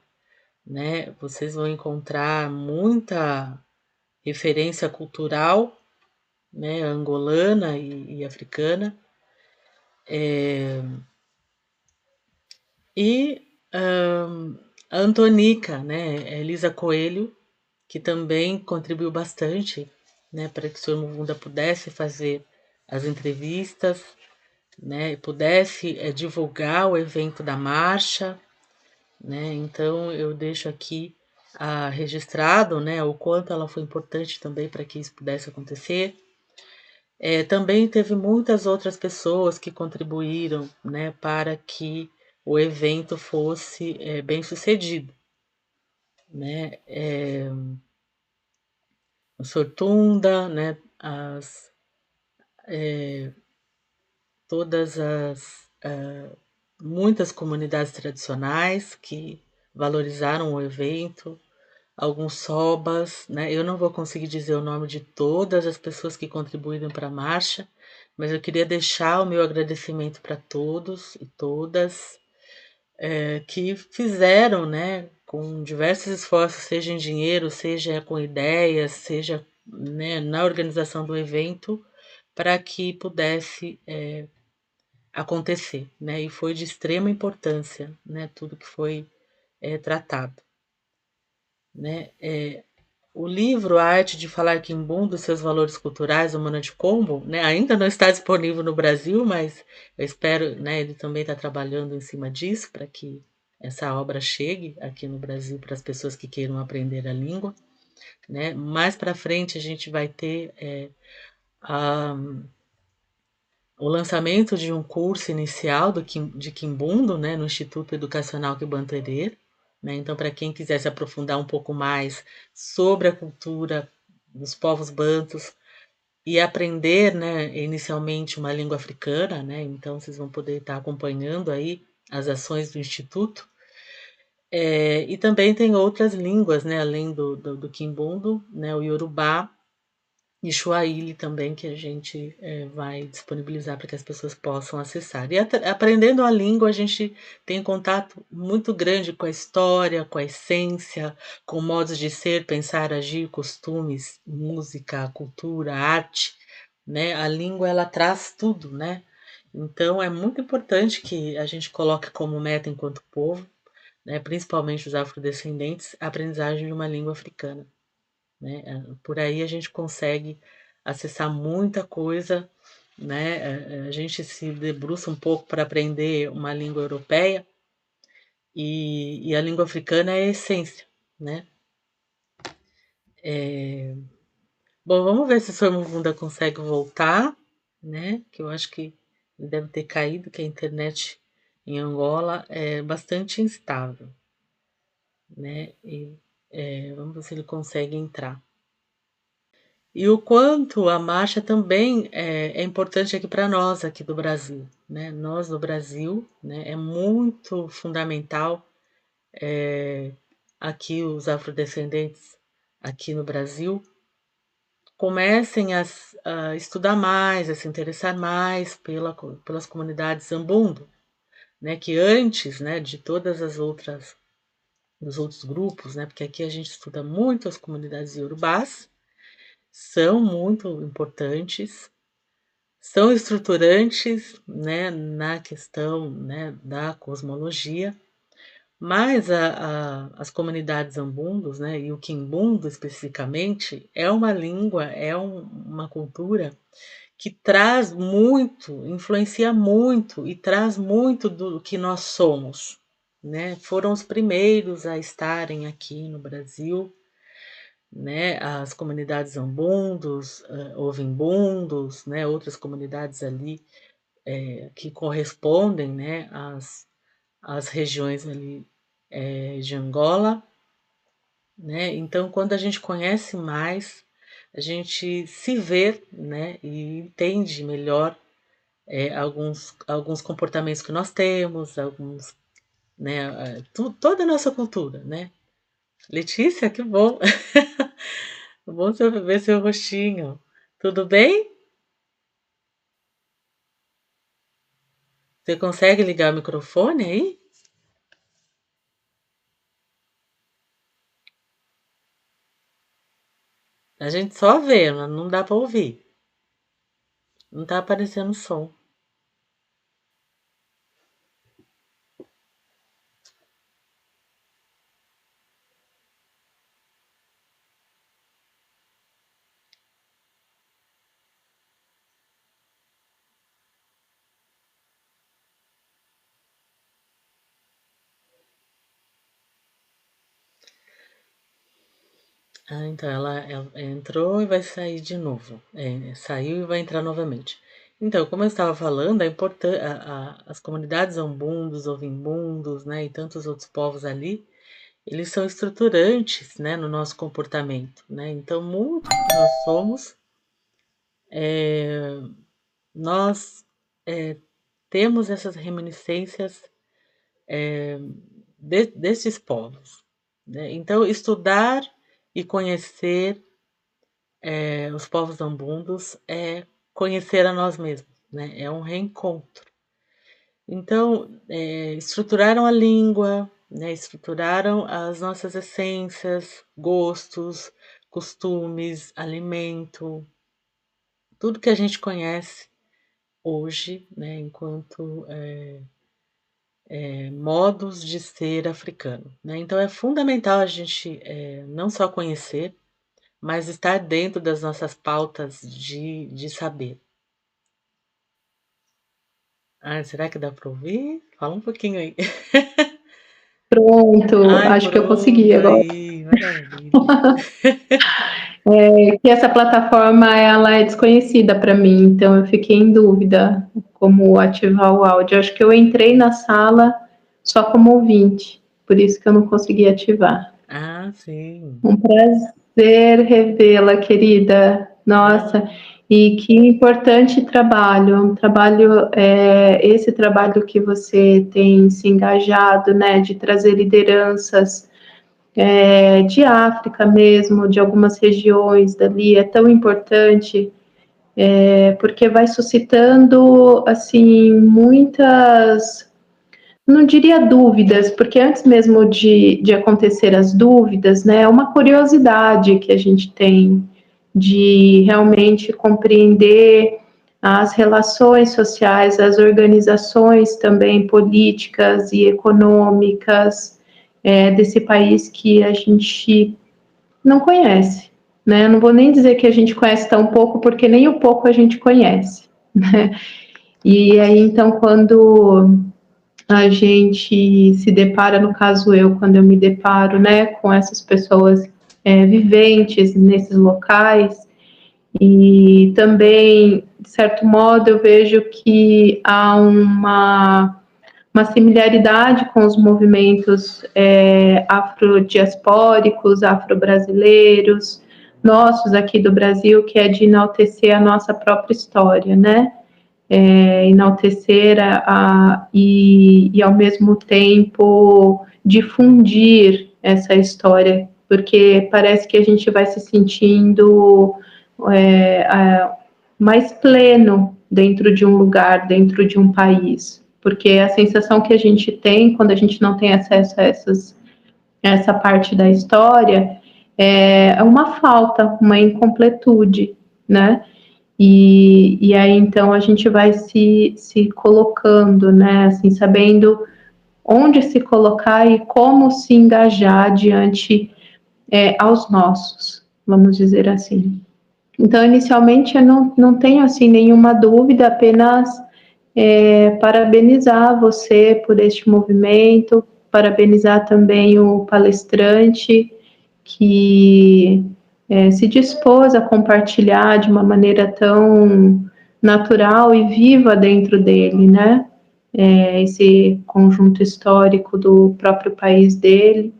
né? Vocês vão encontrar muita referência cultural, né? Angolana e africana. E a Antonica, né? Elisa Coelho, que também contribuiu bastante, né, para que o Sr. Muvunda pudesse fazer as entrevistas, né, e pudesse divulgar o evento da marcha, né. Então eu deixo aqui registrado, né, o quanto ela foi importante também para que isso pudesse acontecer. Também teve muitas outras pessoas que contribuíram, né, para que o evento fosse bem sucedido, né. O Sortunda, né, todas as muitas comunidades tradicionais que valorizaram o evento, alguns sobas, né? Eu não vou conseguir dizer o nome de todas as pessoas que contribuíram para a marcha, mas eu queria deixar o meu agradecimento para todos e todas que fizeram, né, com diversos esforços, seja em dinheiro, seja com ideias, seja, né, na organização do evento, para que pudesse acontecer, né? E foi de extrema importância, né? Tudo que foi tratado, né? O livro A Arte de Falar Quimbundo, Seus Valores Culturais, o Mona de Combo, né? Ainda não está disponível no Brasil, mas eu espero, né? Ele também está trabalhando em cima disso para que essa obra chegue aqui no Brasil para as pessoas que queiram aprender a língua, né? Mais para frente a gente vai ter a o lançamento de um curso inicial de Quimbundo, né, no Instituto Educacional Quibanterê, né? Então, para quem quiser se aprofundar um pouco mais sobre a cultura dos povos bantus e aprender, né, inicialmente uma língua africana, né? Então, vocês vão poder estar acompanhando aí as ações do Instituto. E também tem outras línguas, né, além do Quimbundo, né, o Yorubá e Swahili também, que a gente vai disponibilizar para que as pessoas possam acessar. E aprendendo a língua, a gente tem contato muito grande com a história, com a essência, com modos de ser, pensar, agir, costumes, música, cultura, arte, né? A língua, ela traz tudo, né? Então, é muito importante que a gente coloque como meta enquanto povo, né, principalmente os afrodescendentes, a aprendizagem de uma língua africana, né? Por aí a gente consegue acessar muita coisa, né? A gente se debruça um pouco para aprender uma língua europeia e a língua africana é a essência, né? Bom, vamos ver se o Sr. Muvunda consegue voltar, né? Que eu acho que ele deve ter caído, que a internet em Angola é bastante instável, né? Vamos ver se ele consegue entrar. E o quanto a marcha também é importante aqui para nós, aqui do Brasil, né? Nós do Brasil, né? É muito fundamental aqui os afrodescendentes aqui no Brasil comecem a estudar mais, a se interessar mais pelas comunidades Zambundo, né? Que antes, né, de todas as outras dos outros grupos, né? Porque aqui a gente estuda muito as comunidades iorubás, são muito importantes, são estruturantes, né, na questão, né, da cosmologia, Mas as comunidades ambundos, né, e o quimbundo especificamente, é uma língua, uma cultura que traz muito, influencia muito e traz muito do que nós somos, né? Foram os primeiros a estarem aqui no Brasil, né? As comunidades ambundos, ovimbundos, né? Outras comunidades ali que correspondem, né? Às regiões ali de Angola, né? Então, quando a gente conhece mais, a gente se vê, né? E entende melhor alguns comportamentos que nós temos, né? Toda a nossa cultura, né? Letícia, que bom! Bom você ver seu rostinho. Tudo bem? Você consegue ligar o microfone aí? A gente só vê, não dá para ouvir. Não tá aparecendo som. Ah, então ela entrou e vai sair de novo. Saiu e vai entrar novamente. Então, como eu estava falando, as comunidades ambundos, ovimbundos, né, e tantos outros povos ali, eles são estruturantes, né, no nosso comportamento, né? Então, muito que nós somos, nós temos essas reminiscências desses povos, né? Então, estudar e conhecer os povos ambundos é conhecer a nós mesmos, né? É um reencontro. Então, estruturaram a língua, né? Estruturaram as nossas essências, gostos, costumes, alimento, tudo que a gente conhece hoje, né? Enquanto modos de ser africano, né? Então, é fundamental a gente não só conhecer, mas estar dentro das nossas pautas de saber. Ah, será que dá para ouvir? Fala um pouquinho aí. Pronto, Ai, acho que eu consegui pronto, agora. aí, maravilha. Que essa plataforma ela é desconhecida para mim, então eu fiquei em dúvida como ativar o áudio. Acho que eu entrei na sala só como ouvinte, por isso que eu não consegui ativar. Ah, sim. Um prazer revê-la, querida. Nossa, Ah, e que importante trabalho, esse trabalho que você tem se engajado, né, de trazer lideranças de África mesmo, de algumas regiões dali, é tão importante, porque vai suscitando, assim, muitas, não diria dúvidas, porque antes mesmo de acontecer as dúvidas, né, é uma curiosidade que a gente tem de realmente compreender as relações sociais, as organizações também políticas e econômicas desse país que a gente não conhece, né? Não vou nem dizer que a gente conhece tão pouco, porque nem o pouco a gente conhece, né? E aí, então, quando a gente se depara, no caso eu, quando eu me deparo, né, com essas pessoas viventes nesses locais, e também, de certo modo, eu vejo que há uma similaridade com os movimentos afrodiaspóricos, afro-brasileiros, nossos aqui do Brasil, que é de enaltecer a nossa própria história, né? Enaltecer e, ao mesmo tempo, difundir essa história, porque parece que a gente vai se sentindo mais pleno dentro de um lugar, dentro de um país, porque a sensação que a gente tem quando a gente não tem acesso a essa parte da história é uma falta, uma incompletude, né? E aí então a gente vai se colocando, né? Assim, sabendo onde se colocar e como se engajar diante aos nossos, vamos dizer assim. Então, inicialmente, eu não tenho assim nenhuma dúvida, apenas parabenizar você por este movimento, parabenizar também o palestrante que se dispôs a compartilhar de uma maneira tão natural e viva dentro dele, né? Esse conjunto histórico do próprio país dele.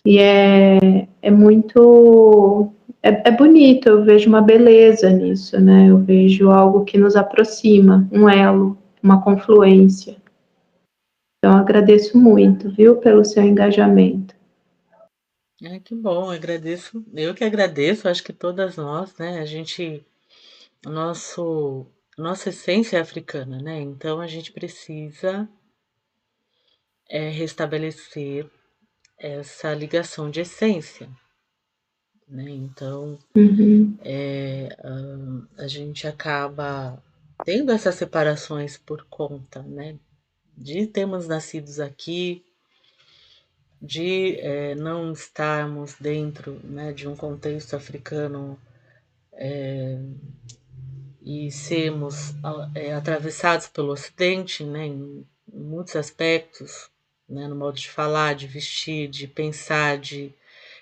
E é muito. É bonito, eu vejo uma beleza nisso, né? Eu vejo algo que nos aproxima, um elo, uma confluência. Então, agradeço muito, viu, pelo seu engajamento. Que bom, agradeço. Eu que agradeço, acho que todas nós, né? Nossa essência é africana, né? Então a gente precisa restabelecer essa ligação de essência, né? Então Uhum. a gente acaba tendo essas separações por conta, né? De termos nascidos aqui, de não estarmos dentro, né, de um contexto africano e sermos atravessados pelo Ocidente, né, em muitos aspectos, né, no modo de falar, de vestir, de pensar, de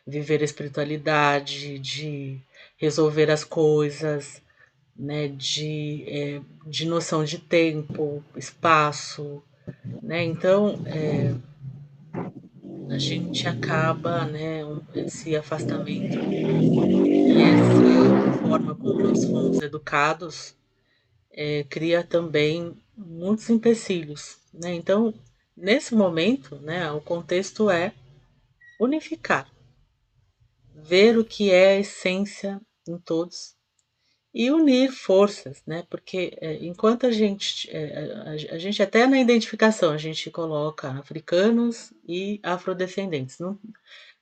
viver a espiritualidade, de resolver as coisas, né, de noção de tempo, espaço, né? Então a gente acaba, né, esse afastamento e essa forma como nós fomos educados cria também muitos empecilhos, né? Então, nesse momento, né, o contexto é unificar, ver o que é a essência em todos e unir forças, né? Porque enquanto a gente até na identificação a gente coloca africanos e afrodescendentes,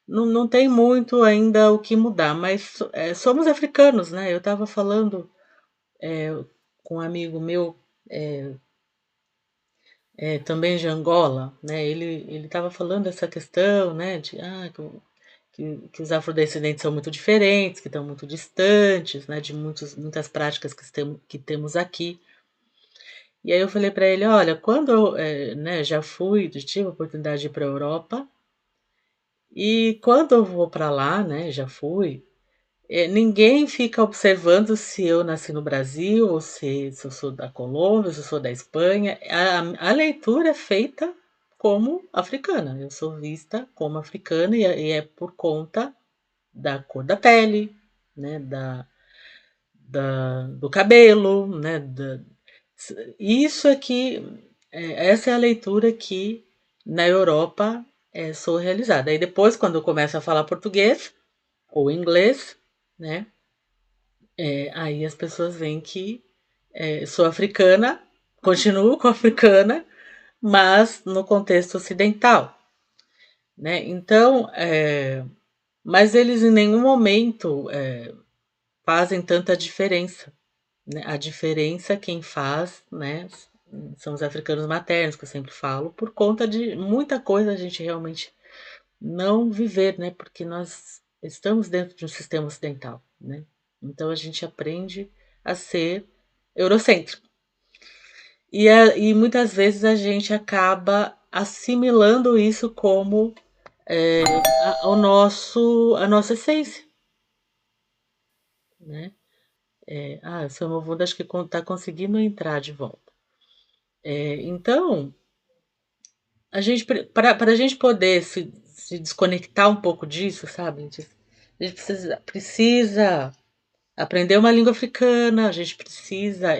não tem muito ainda o que mudar, mas somos africanos, né? Eu estava falando com um amigo meu também de Angola, né? Ele estava falando essa questão, né? De que os afrodescendentes são muito diferentes, que estão muito distantes, né? De muitas práticas que temos aqui. E aí eu falei para ele, olha, quando eu né, já tive a oportunidade de ir para a Europa, e quando eu vou para lá, né? Já fui. Ninguém fica observando se eu nasci no Brasil, ou se eu sou da Colômbia, se eu sou da Espanha. A leitura é feita como africana. Eu sou vista como africana e é por conta da cor da pele, né, do cabelo, né, isso aqui, essa é a leitura que na Europa sou realizada. Aí depois, quando eu começo a falar português ou inglês, né, aí as pessoas veem que sou africana, continuo com africana, mas no contexto ocidental, né? Então, mas eles em nenhum momento fazem tanta diferença, né? A diferença quem faz, né, são os africanos maternos, que eu sempre falo, por conta de muita coisa a gente realmente não viver, né? Porque nós estamos dentro de um sistema ocidental, né? Então a gente aprende a ser eurocêntrico. E muitas vezes a gente acaba assimilando isso como a nossa essência, né? O seu avô acho que está conseguindo entrar de volta. Então, para a gente poder se desconectar um pouco disso, sabe? A gente precisa aprender uma língua africana, a gente precisa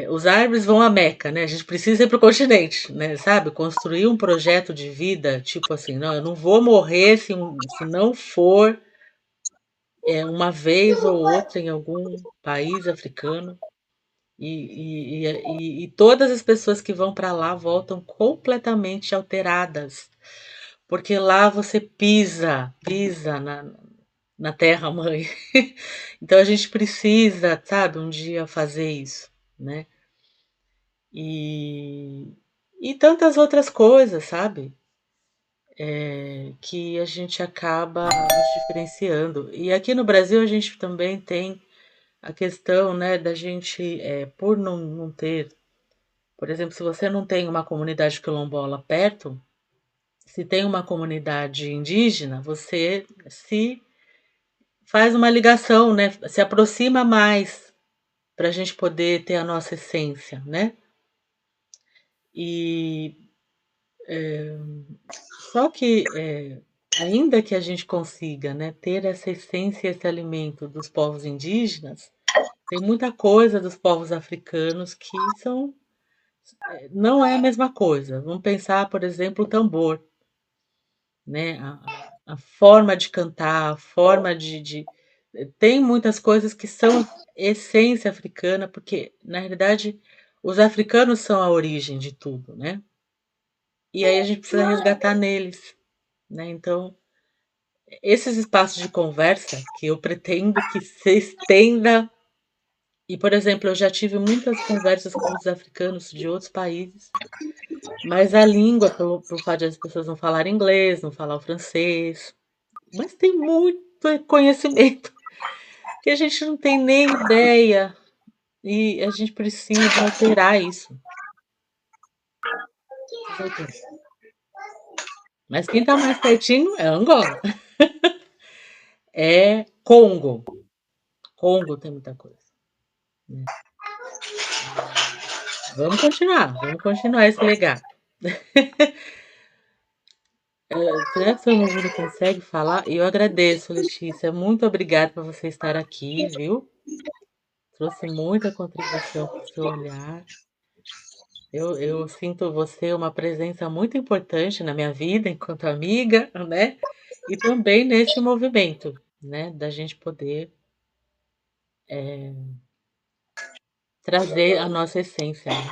os árabes vão a Meca, né? A gente precisa ir para o continente, né? Sabe? Construir um projeto de vida, tipo assim, não, eu não vou morrer se não for uma vez ou outra em algum país africano. E todas as pessoas que vão para lá voltam completamente alteradas, porque lá você pisa na terra mãe. Então a gente precisa, sabe, um dia fazer isso, né? E, e tantas outras coisas, sabe? Que a gente acaba nos diferenciando. E aqui no Brasil a gente também tem a questão, né, da gente, por não ter, por exemplo, se você não tem uma comunidade quilombola perto, se tem uma comunidade indígena, você se faz uma ligação, né, se aproxima mais para a gente poder ter a nossa essência, né? E só que ainda que a gente consiga, né, ter essa essência, esse alimento dos povos indígenas, tem muita coisa dos povos africanos que não é a mesma coisa. Vamos pensar, por exemplo, o tambor, né? A forma de cantar, a forma tem muitas coisas que são essência africana, porque, na realidade, os africanos são a origem de tudo, né? E aí a gente precisa resgatar neles, né? Então, esses espaços de conversa que eu pretendo que se estenda. E, por exemplo, eu já tive muitas conversas com muitos africanos de outros países, mas a língua, pelo fato de as pessoas não falarem inglês, não falar o francês, mas tem muito conhecimento que a gente não tem nem ideia e a gente precisa alterar isso. Precisa alterar. Mas quem está mais pertinho é Angola. É Congo. Congo tem muita coisa. Né? Vamos continuar esse legado. Será que o seu Mundo consegue falar? E eu agradeço, Letícia. Muito obrigada por você estar aqui, viu? Trouxe muita contribuição para o seu olhar. Eu sinto você uma presença muito importante na minha vida enquanto amiga, né? E também nesse movimento, né? Da gente poder trazer a nossa essência, né?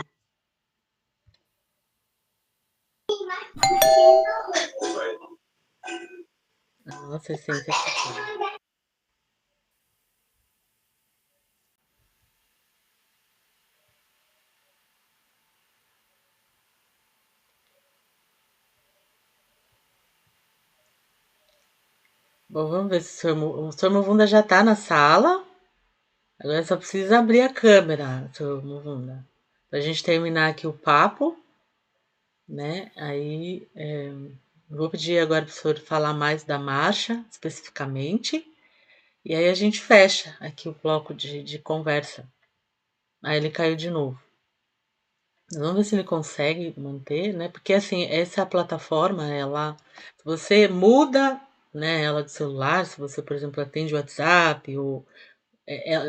A nossa essência africana. Bom, vamos ver se o Sr. Muvunda já está na sala. Agora só precisa abrir a câmera, Sr. Muvunda. Para a gente terminar aqui o papo, né? Aí vou pedir agora para o senhor falar mais da marcha, especificamente. E aí a gente fecha aqui o bloco de conversa. Aí ele caiu de novo. Vamos ver se ele consegue manter, né? Porque assim, essa plataforma, se você muda, né, ela do celular, se você, por exemplo, atende o WhatsApp, ou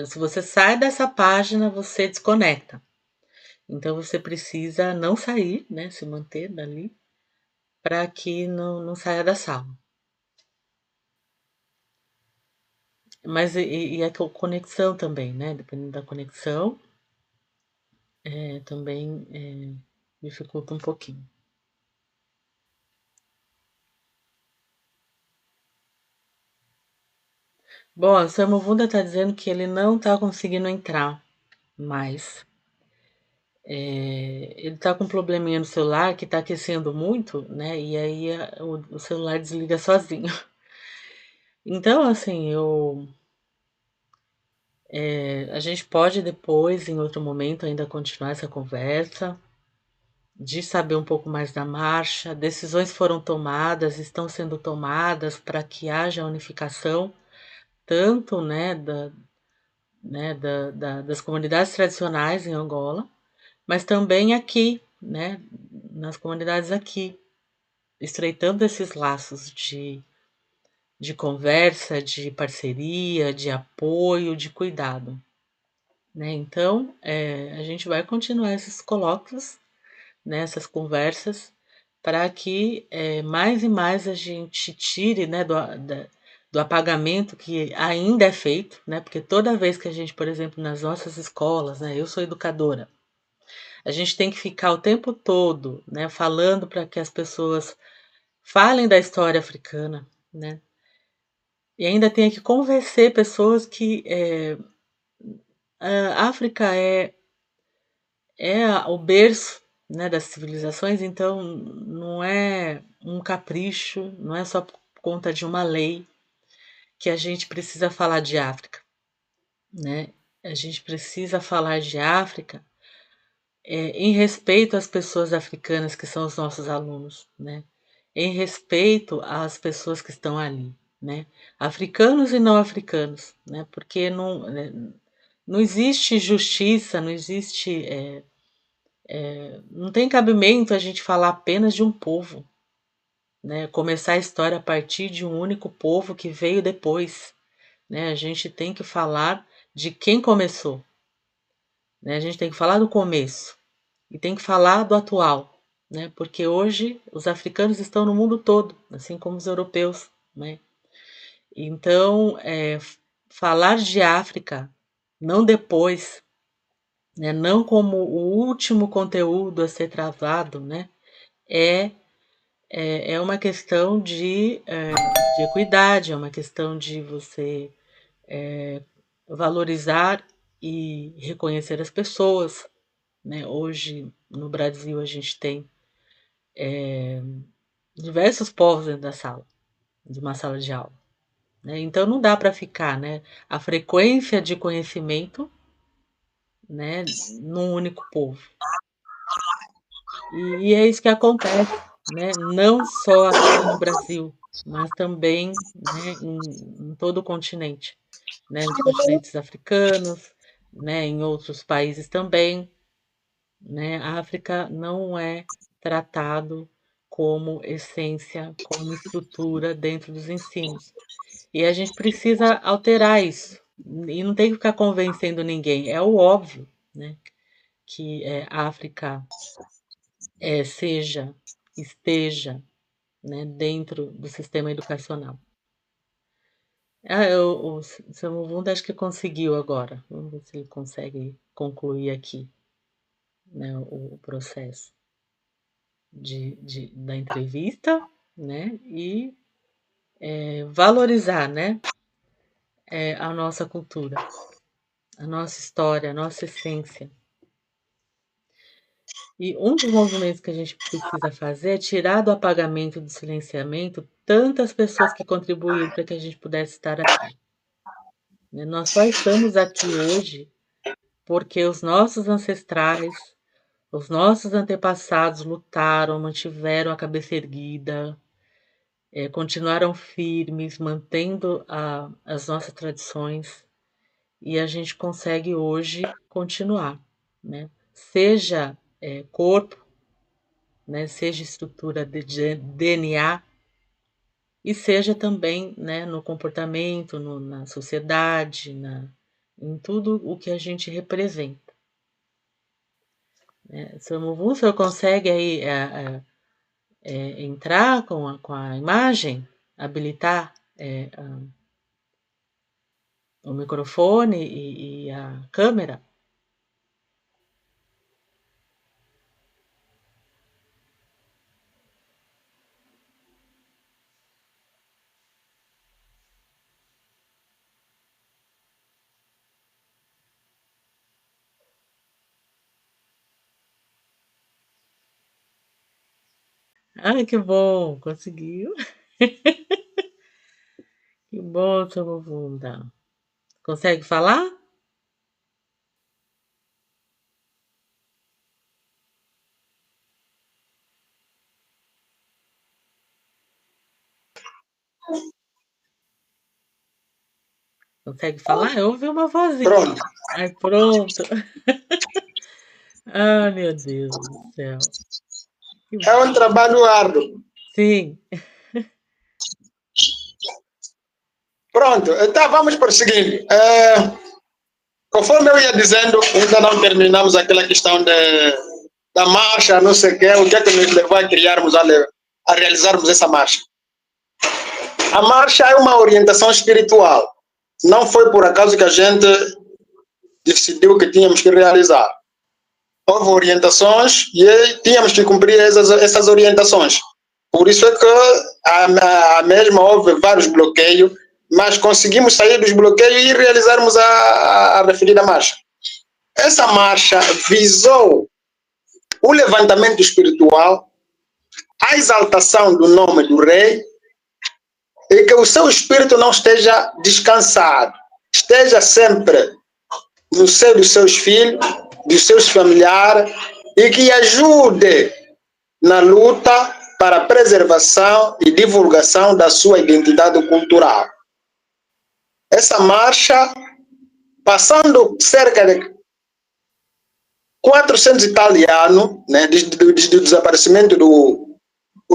se você sai dessa página, você desconecta. Então você precisa não sair, né? Se manter dali, para que não saia da sala. Mas e a conexão também, né? Dependendo da conexão, também dificulta um pouquinho. Bom, o Samu Vunda está dizendo que ele não está conseguindo entrar mais. Ele está com um probleminha no celular que está aquecendo muito, né? E aí o celular desliga sozinho. Então, assim, a gente pode depois, em outro momento, ainda continuar essa conversa, de saber um pouco mais da marcha. Decisões foram tomadas, estão sendo tomadas para que haja unificação, tanto das comunidades tradicionais em Angola, mas também aqui, né, nas comunidades aqui, estreitando esses laços de conversa, de parceria, de apoio, de cuidado. Né? Então, a gente vai continuar esses colóquios, né, essas conversas, para que mais e mais a gente tire, né, do apagamento que ainda é feito, né, porque toda vez que a gente, por exemplo, nas nossas escolas, né, eu sou educadora, a gente tem que ficar o tempo todo, né, falando para que as pessoas falem da história africana, né, e ainda tem que convencer pessoas que a África é o berço, né, das civilizações, então não é um capricho, não é só por conta de uma lei que a gente precisa falar de África, né? A gente precisa falar de África em respeito às pessoas africanas que são os nossos alunos, né? Em respeito às pessoas que estão ali, né? Africanos e não africanos, né? Porque não existe justiça, não existe, não tem cabimento a gente falar apenas de um povo, né? Começar a história a partir de um único povo que veio depois, né? A gente tem que falar de quem começou, né? A gente tem que falar do começo e tem que falar do atual, né? Porque hoje os africanos estão no mundo todo, assim como os europeus, né? Então, falar de África, não depois, né? Não como o último conteúdo a ser travado, né? É uma questão de equidade, é uma questão de você valorizar e reconhecer as pessoas, né? Hoje, no Brasil, a gente tem diversos povos dentro da sala, de uma sala de aula, né? Então, não dá para ficar, né? A frequência de conhecimento, né, num único povo. E é isso que acontece, né? Não só aqui no Brasil, mas também, né, em todo o continente, né? Nos continentes africanos, né, em outros países também, né? A África não é tratado como essência, como estrutura dentro dos ensinos. E a gente precisa alterar isso. E não tem que ficar convencendo ninguém. É o óbvio, né? Que a África esteja, né, dentro do sistema educacional. O seu Muvunda acho que conseguiu agora. Vamos ver se ele consegue concluir aqui, né, o processo da entrevista, né, e valorizar, né, a nossa cultura, a nossa história, a nossa essência. E um dos movimentos que a gente precisa fazer é tirar do apagamento, do silenciamento, tantas pessoas que contribuíram para que a gente pudesse estar aqui, né? Nós só estamos aqui hoje porque os nossos ancestrais, os nossos antepassados lutaram, mantiveram a cabeça erguida, continuaram firmes, mantendo as nossas tradições, e a gente consegue hoje continuar, né? Seja corpo, né, seja estrutura de DNA, e seja também, né, no comportamento, na sociedade, em tudo o que a gente representa, né? Seu Muvu, o senhor consegue aí entrar com a imagem, habilitar o microfone e a câmera? Ah, que bom, conseguiu. Que bom, seu Muvunda. Consegue falar? Consegue falar? Eu ouvi uma vozinha. Pronto. Ai, pronto. Ah, meu Deus do céu. É um trabalho árduo. Sim. Pronto, então vamos prosseguir. Conforme eu ia dizendo, ainda não terminamos aquela questão da marcha, não sei o que é que nos levou a criarmos, a realizarmos essa marcha. A marcha é uma orientação espiritual. Não foi por acaso que a gente decidiu que tínhamos que realizar. Houve orientações e tínhamos que cumprir essas orientações. Por isso é que a mesma houve vários bloqueios, mas conseguimos sair dos bloqueios e realizarmos a referida marcha. Essa marcha visou o levantamento espiritual, a exaltação do nome do rei, e que o seu espírito não esteja descansado, esteja sempre no seio dos seus filhos, dos seus familiares, e que ajude na luta para a preservação e divulgação da sua identidade cultural. Essa marcha, passando cerca de 400 e tal anos, né, desde o desaparecimento do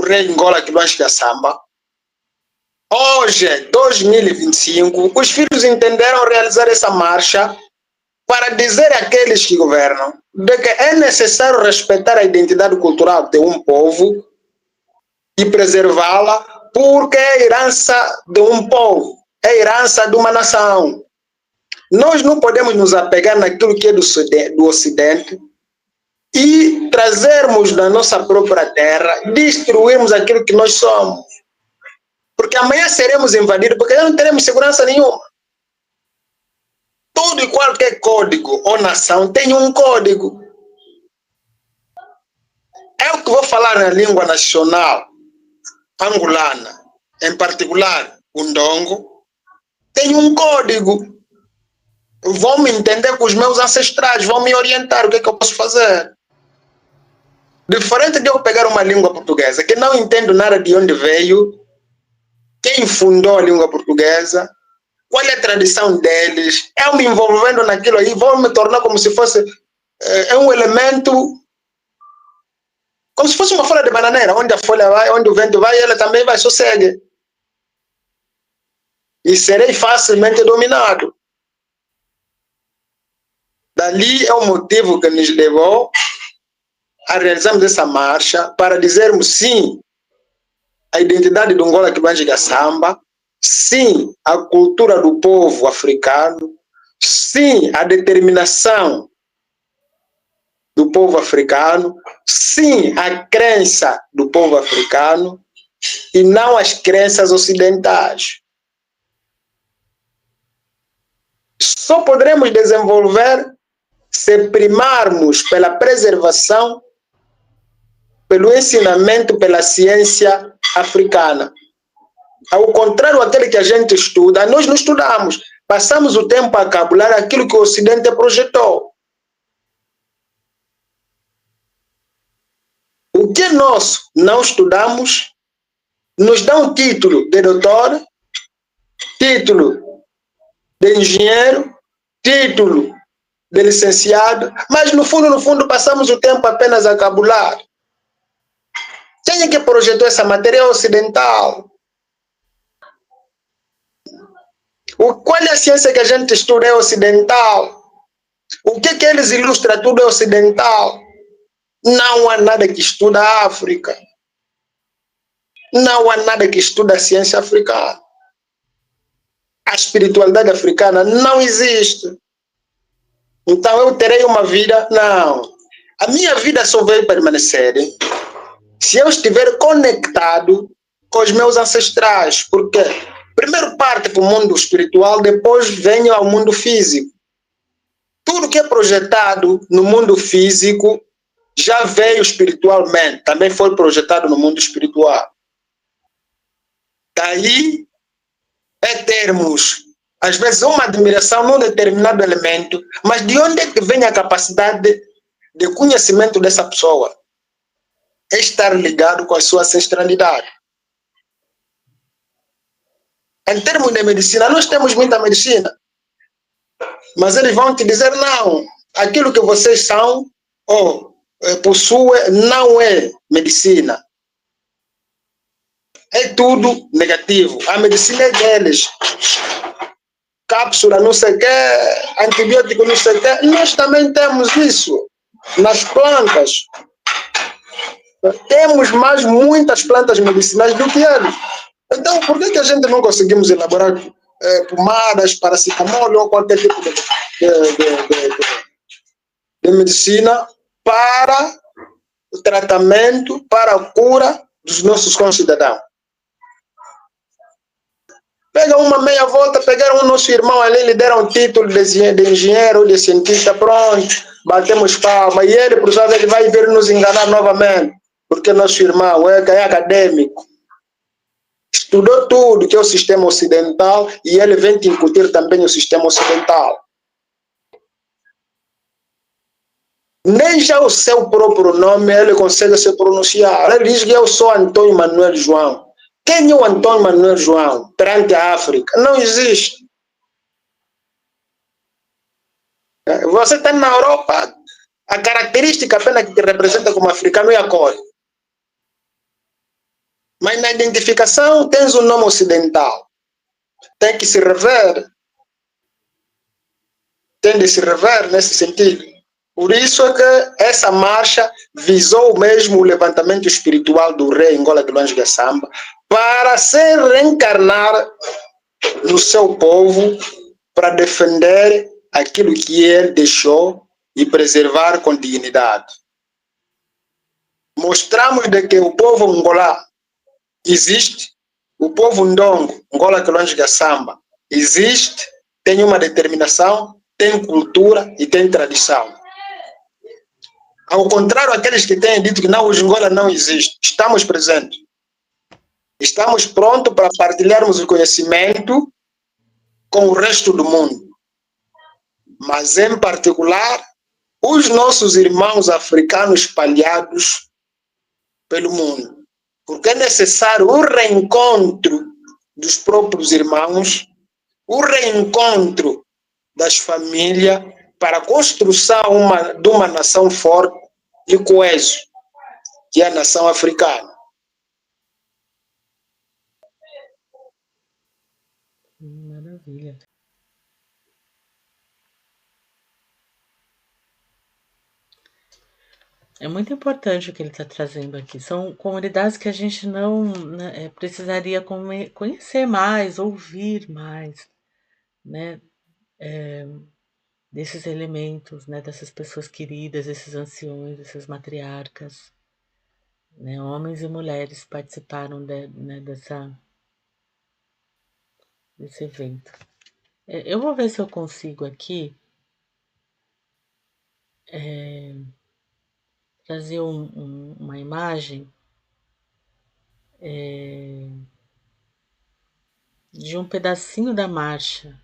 rei Ngola Kibwanji Kasamba, hoje, 2025, os filhos entenderam realizar essa marcha para dizer àqueles que governam de que é necessário respeitar a identidade cultural de um povo e preservá-la, porque é a herança de um povo, é a herança de uma nação. Nós não podemos nos apegar naquilo que é do Ocidente e trazermos da nossa própria terra, destruirmos aquilo que nós somos. Porque amanhã seremos invadidos, porque já não teremos segurança nenhuma. Todo e qualquer código ou nação tem um código. É o que vou falar na língua nacional angolana, em particular o ndongo, tem um código. Vão me entender com os meus ancestrais, vão me orientar o que é que eu posso fazer. Diferente de eu pegar uma língua portuguesa, que não entendo nada de onde veio, quem fundou a língua portuguesa, qual é a tradição deles, eu me envolvendo naquilo aí, vou me tornar como se fosse um elemento, como se fosse uma folha de bananeira, onde a folha vai, onde o vento vai, ela também vai, só segue. E serei facilmente dominado. Dali é o motivo que nos levou a realizarmos essa marcha, para dizermos sim à identidade do Ngola Kibwanji Kasamba, sim à cultura do povo africano, sim à determinação do povo africano, sim à crença do povo africano e não às crenças ocidentais. Só poderemos desenvolver se primarmos pela preservação, pelo ensinamento, pela ciência africana. Ao contrário daquele que a gente estuda, nós não estudamos. Passamos o tempo a cabular aquilo que o Ocidente projetou. O que nós não estudamos nos dá um título de doutor, título de engenheiro, título de licenciado, mas no fundo passamos o tempo apenas a cabular. Quem é que projetou essa matéria ocidental? Qual é a ciência que a gente estuda é ocidental? O que eles ilustram tudo é ocidental? Não há nada que estuda a África. Não há nada que estuda a ciência africana. A espiritualidade africana não existe. Então eu terei uma vida? Não. A minha vida só vai permanecer se eu estiver conectado com os meus ancestrais. Porque primeiro parte para o mundo espiritual, depois venho ao mundo físico. Tudo que é projetado no mundo físico já veio espiritualmente, também foi projetado no mundo espiritual. Daí é termos, às vezes, uma admiração num determinado elemento, mas de onde é que vem a capacidade de conhecimento dessa pessoa? É estar ligado com a sua ancestralidade. Em termos de medicina, nós temos muita medicina, mas eles vão te dizer, não, aquilo que vocês são ou possuem não é medicina. É tudo negativo. A medicina é deles. Cápsula, não sei o que, antibiótico, não sei o que. Nós também temos isso nas plantas. Temos mais muitas plantas medicinais do que eles. Então, por que a gente não conseguimos elaborar pomadas, paracetamol ou qualquer tipo de medicina para o tratamento, para a cura dos nossos concidadãos? Pega uma meia volta, pegaram o nosso irmão ali, lhe deram um título de engenheiro ou de cientista, pronto. batemos palma, e ele, por sua vez, vai vir nos enganar novamente, porque nosso irmão é acadêmico, estudou tudo que é o sistema ocidental e ele vem te incutir também o sistema ocidental. Nem já o seu próprio nome ele consegue se pronunciar. Ele diz que eu sou Antônio Manuel João. Quem é o Antônio Manuel João perante a África? Não existe. Você está na Europa, a característica apenas que te representa como africano é a cor. Mas na identificação tens um nome ocidental. Tem que se rever. Tem de se rever nesse sentido. Por isso é que essa marcha visou mesmo o levantamento espiritual do rei Ngola de Luange Samba para se reencarnar no seu povo para defender aquilo que ele deixou e preservar com dignidade. Mostramos de que o povo Ngola existe, o povo Ndongo, Ngola de Luange Samba, existe, tem uma determinação, tem cultura e tem tradição. Ao contrário, aqueles que têm dito que não, o Angola não existe, estamos presentes. Estamos prontos para partilharmos o conhecimento com o resto do mundo. Mas, em particular, os nossos irmãos africanos espalhados pelo mundo. Porque é necessário o reencontro dos próprios irmãos, o reencontro das famílias para a construção de uma nação forte e coesa, que é a nação africana. Maravilha. É muito importante o que ele está trazendo aqui. São comunidades que a gente não, né, precisaria conhecer mais, ouvir mais, né? Desses elementos, né, dessas pessoas queridas, esses anciões, essas matriarcas, né, homens e mulheres participaram desse evento. Eu vou ver se eu consigo aqui trazer uma imagem de um pedacinho da marcha.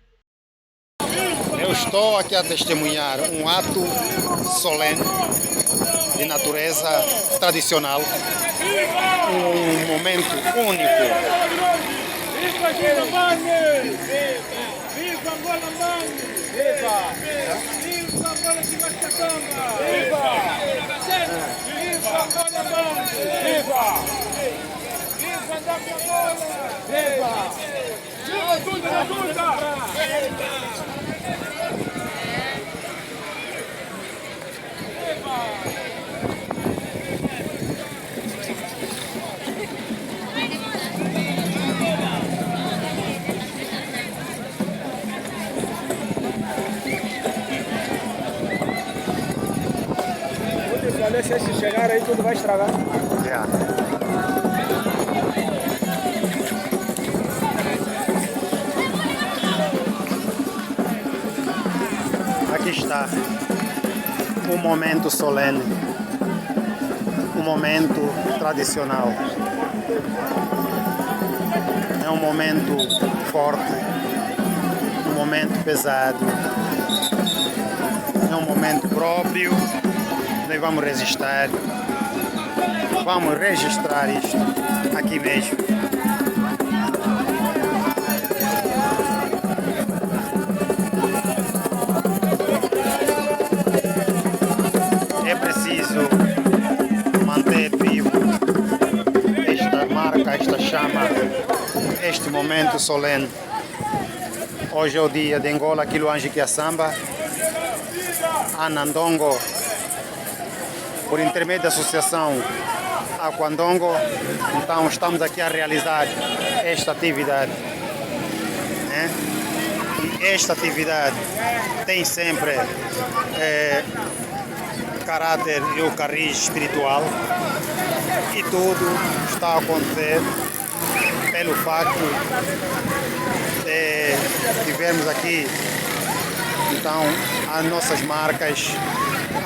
Eu estou aqui a testemunhar um ato solene de natureza tradicional, um momento único. Viva Angola! Viva Angola! Viva! Viva Angola Kibashatanga! Viva! Viva Angola! Viva! Viva Angola! Viva! Viva Duda! Deixa se chegar aí, tudo vai estragar. Aqui está um momento solene, um momento tradicional. É um momento forte, um momento pesado, é um momento próprio. Nós vamos registrar isto aqui mesmo. É preciso manter vivo esta marca, esta chama, este momento solene. Hoje é o dia de Ngola Luange Samba, Anandongo, por intermédio da associação Aquandongo. Então estamos aqui a realizar esta atividade, né? E esta atividade tem sempre caráter e o cariz espiritual, e tudo está a acontecer pelo facto de tivermos aqui Então, as nossas marcas,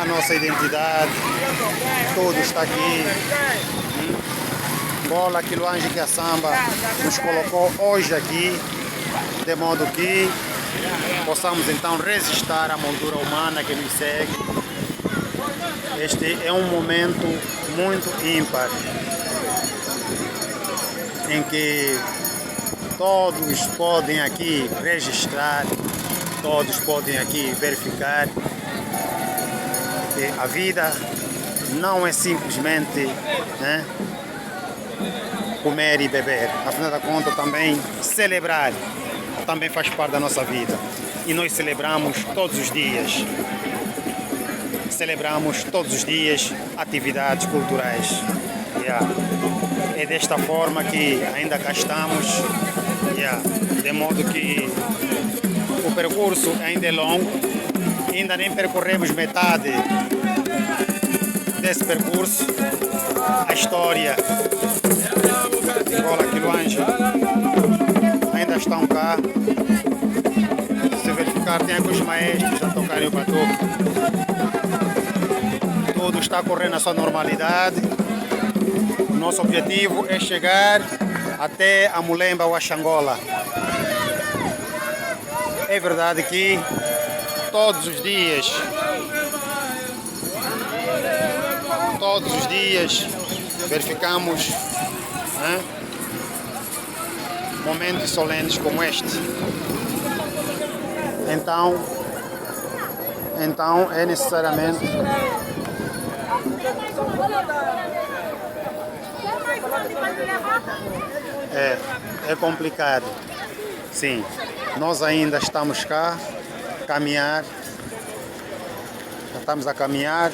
a nossa identidade, tudo está aqui. Angola Quiloange Kiassamba nos colocou hoje aqui, de modo que possamos então resistir à moldura humana que nos segue. Este é um momento muito ímpar, em que todos podem aqui registrar, todos podem aqui verificar que a vida não é simplesmente, né, comer e beber. Afinal de contas, também celebrar também faz parte da nossa vida. E nós celebramos todos os dias. Celebramos todos os dias atividades culturais. É desta forma que ainda cá estamos. De modo que o percurso ainda é longo. Ainda nem percorremos metade desse percurso. A história de Angola Quiloange ainda estão cá. Se verificar, tem aqui os maestros a tocarem o batuque. Tudo está correndo na sua normalidade. O nosso objetivo é chegar até a Mulemba ou a Xangola. É verdade que todos os dias verificamos, né, momentos solenes como este. Então é necessariamente é complicado. Sim, nós ainda estamos cá estamos a caminhar,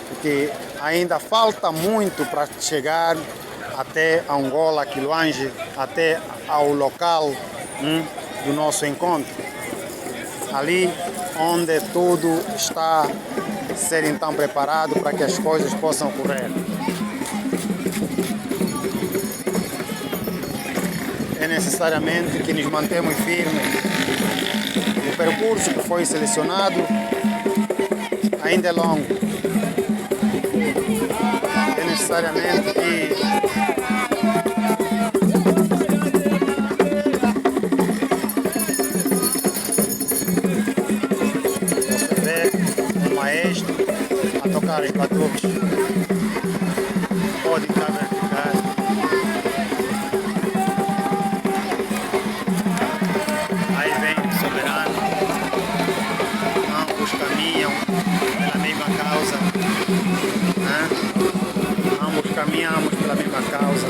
porque ainda falta muito para chegar até Angola Quiloange, até ao local do nosso encontro. Ali onde tudo está a ser então preparado para que as coisas possam ocorrer. É necessariamente que nos mantemos firmes. O percurso que foi selecionado ainda é longo. É necessariamente que você vê um maestro a tocar os batuques. Pode estar verificado. Aí vem o soberano. Ambos caminham pela mesma causa. Né? Ambos caminhamos pela mesma causa.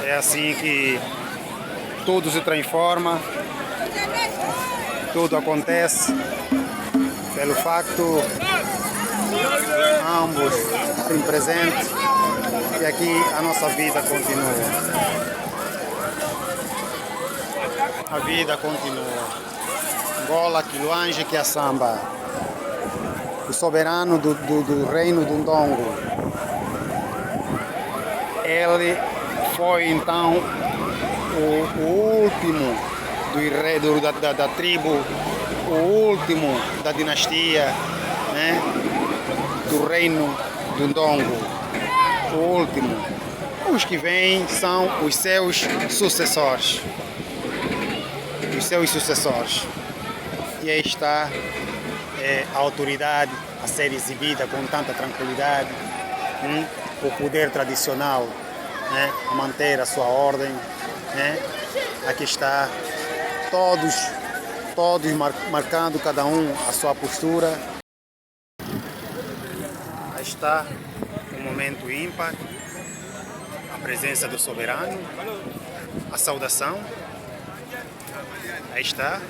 É assim que tudo se transforma, tudo acontece pelo facto ambos estarem presentes e aqui a nossa vida continua. A vida continua. Angola Quiloange Kiassamba, o soberano do reino do Ndongo. Ele foi então o último da tribo, o último da dinastia, né, do reino do Ndongo. O último. Os que vêm são os seus sucessores. Os seus sucessores. E aí está a autoridade a ser exibida com tanta tranquilidade, o poder tradicional, né, a manter a sua ordem, né? Aqui está, todos marcando cada um a sua postura. Aí está um momento ímpar, a presença do soberano, a saudação. Aí está,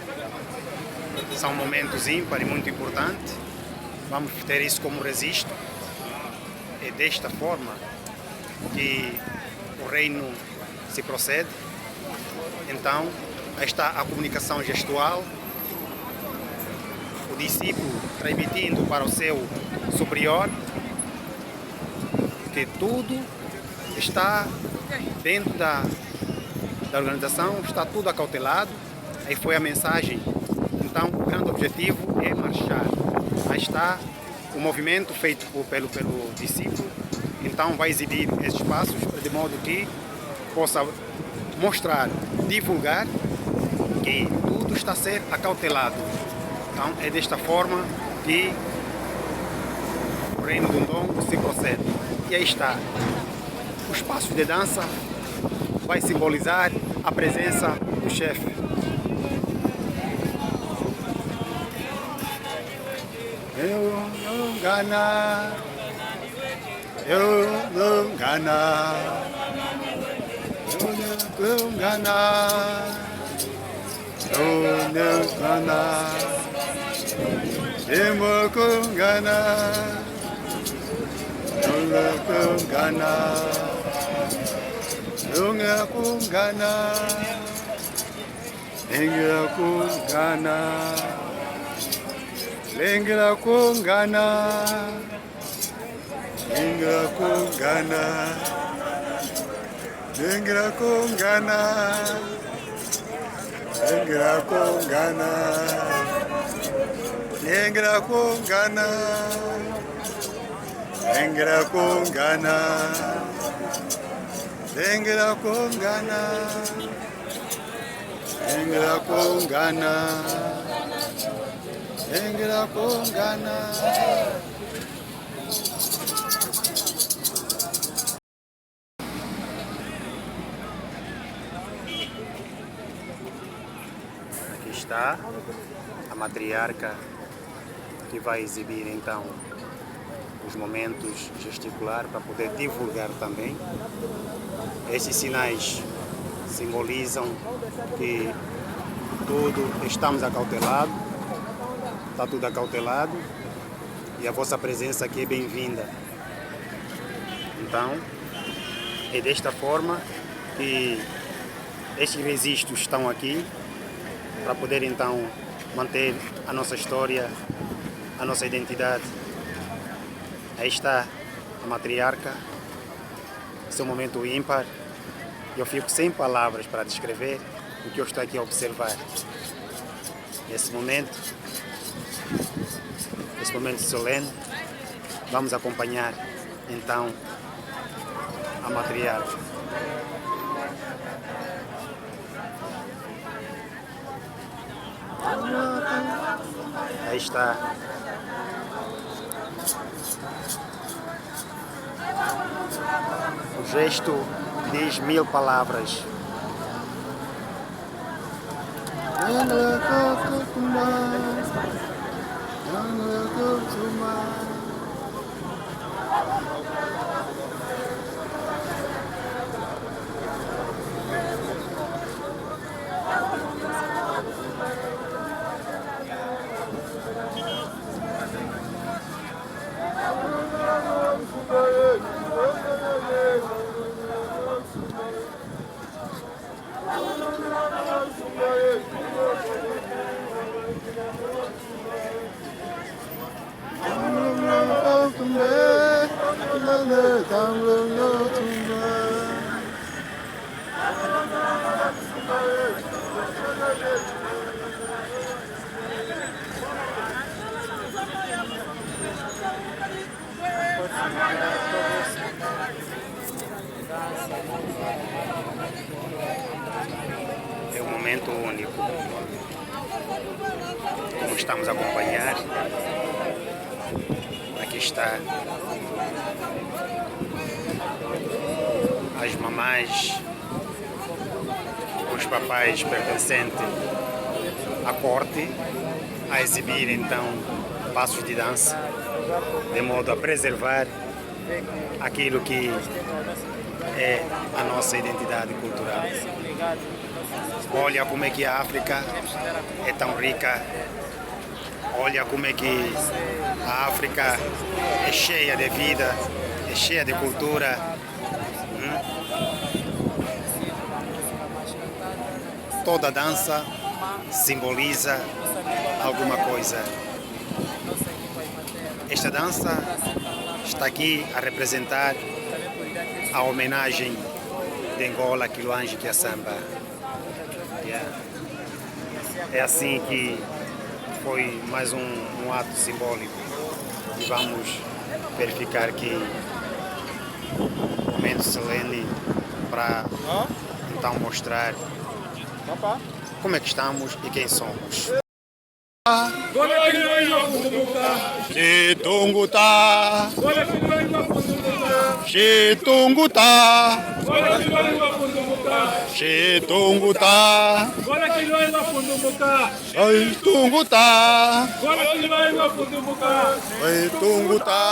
são momentos ímpares e muito importantes. Vamos ter isso como registro. É desta forma que o reino se procede. Então, Aí está a comunicação gestual, o discípulo transmitindo para o seu superior, que tudo está dentro da organização, está tudo acautelado. Aí foi a mensagem. Então, o grande objetivo é marchar. Aí está o movimento feito pelo discípulo. Então, vai exibir esses passos de modo que possa mostrar, divulgar que tudo está a ser acautelado. Então, é desta forma que o reino do Ndongo se procede. E aí está. Os passos de dança vai simbolizar a presença do chefe. Eu não gana, eu não gana, eu não gana, eu não gana, eu não gana, eu não gana, eu não gana, eu não gana. Lengra kungana, lengra kungana, lengra kungana, lengra kungana, lengra kungana, lengra kungana, lengra kungana, lengra kungana. Lengra kungana. Aqui está a matriarca que vai exibir então os momentos gesticular para poder divulgar também. Esses sinais simbolizam que tudo estamos acautelados. Está tudo acautelado e a vossa presença aqui é bem-vinda. Então, é desta forma que estes registros estão aqui para poder então manter a nossa história, a nossa identidade. Aí está a matriarca, esse é um momento ímpar. Eu fico sem palavras para descrever o que eu estou aqui a observar. Esse momento solene, vamos acompanhar então a matriarca. Aí está. O gesto diz 1000 palavras. É um momento único, como estamos a acompanhar. Aqui está as mamães, os papais pertencentes à corte, a exibir então passos de dança, de modo a preservar aquilo que é a nossa identidade cultural. Olha como é que a África é tão rica, olha como é que a África é cheia de vida, é cheia de cultura. toda dança simboliza alguma coisa. Esta dança está aqui a representar a homenagem de Angola que Luange que é samba. É assim que foi mais um ato simbólico e vamos verificar que momento solene para então mostrar como é que estamos e quem somos. Chitunguta, Chitunguta, Chitunguta, Chitunguta, Chitunguta,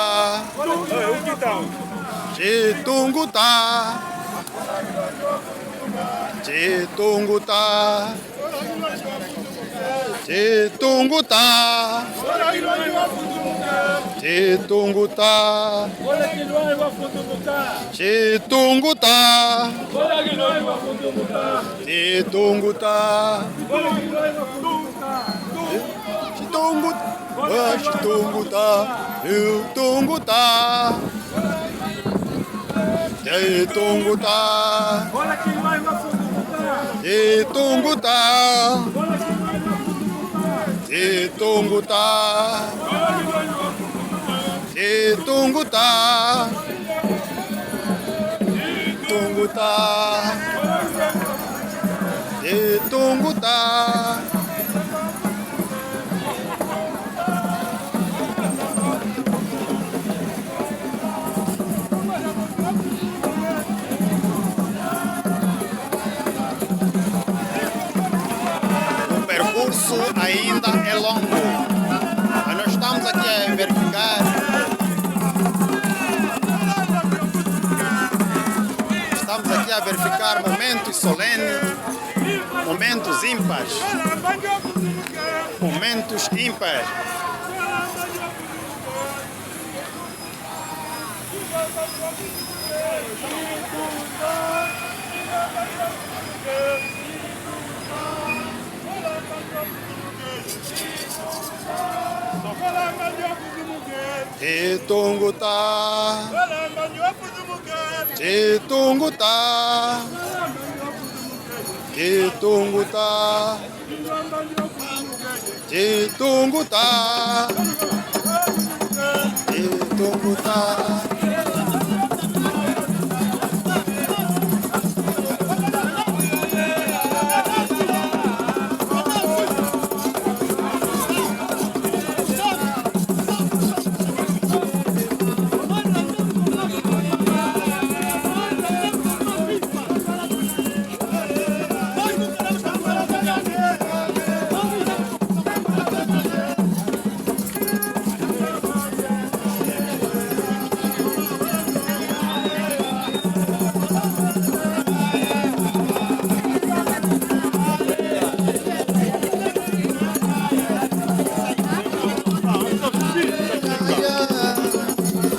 Chitunguta, Chitunguta, Chitunguta, Chitunguta, Chitunguta, Chitunguta, Chitunguta, Chitunguta, Chitunguta, Chitunguta, Chitunguta, Chitunguta, Chitunguta. O percurso ainda é longo, mas nós estamos aqui a verificar. Estamos aqui a verificar momentos solenes, momentos ímpares. Momentos ímpares. Chitunguta, Chitunguta, Chitunguta, Chitunguta, Chitunguta.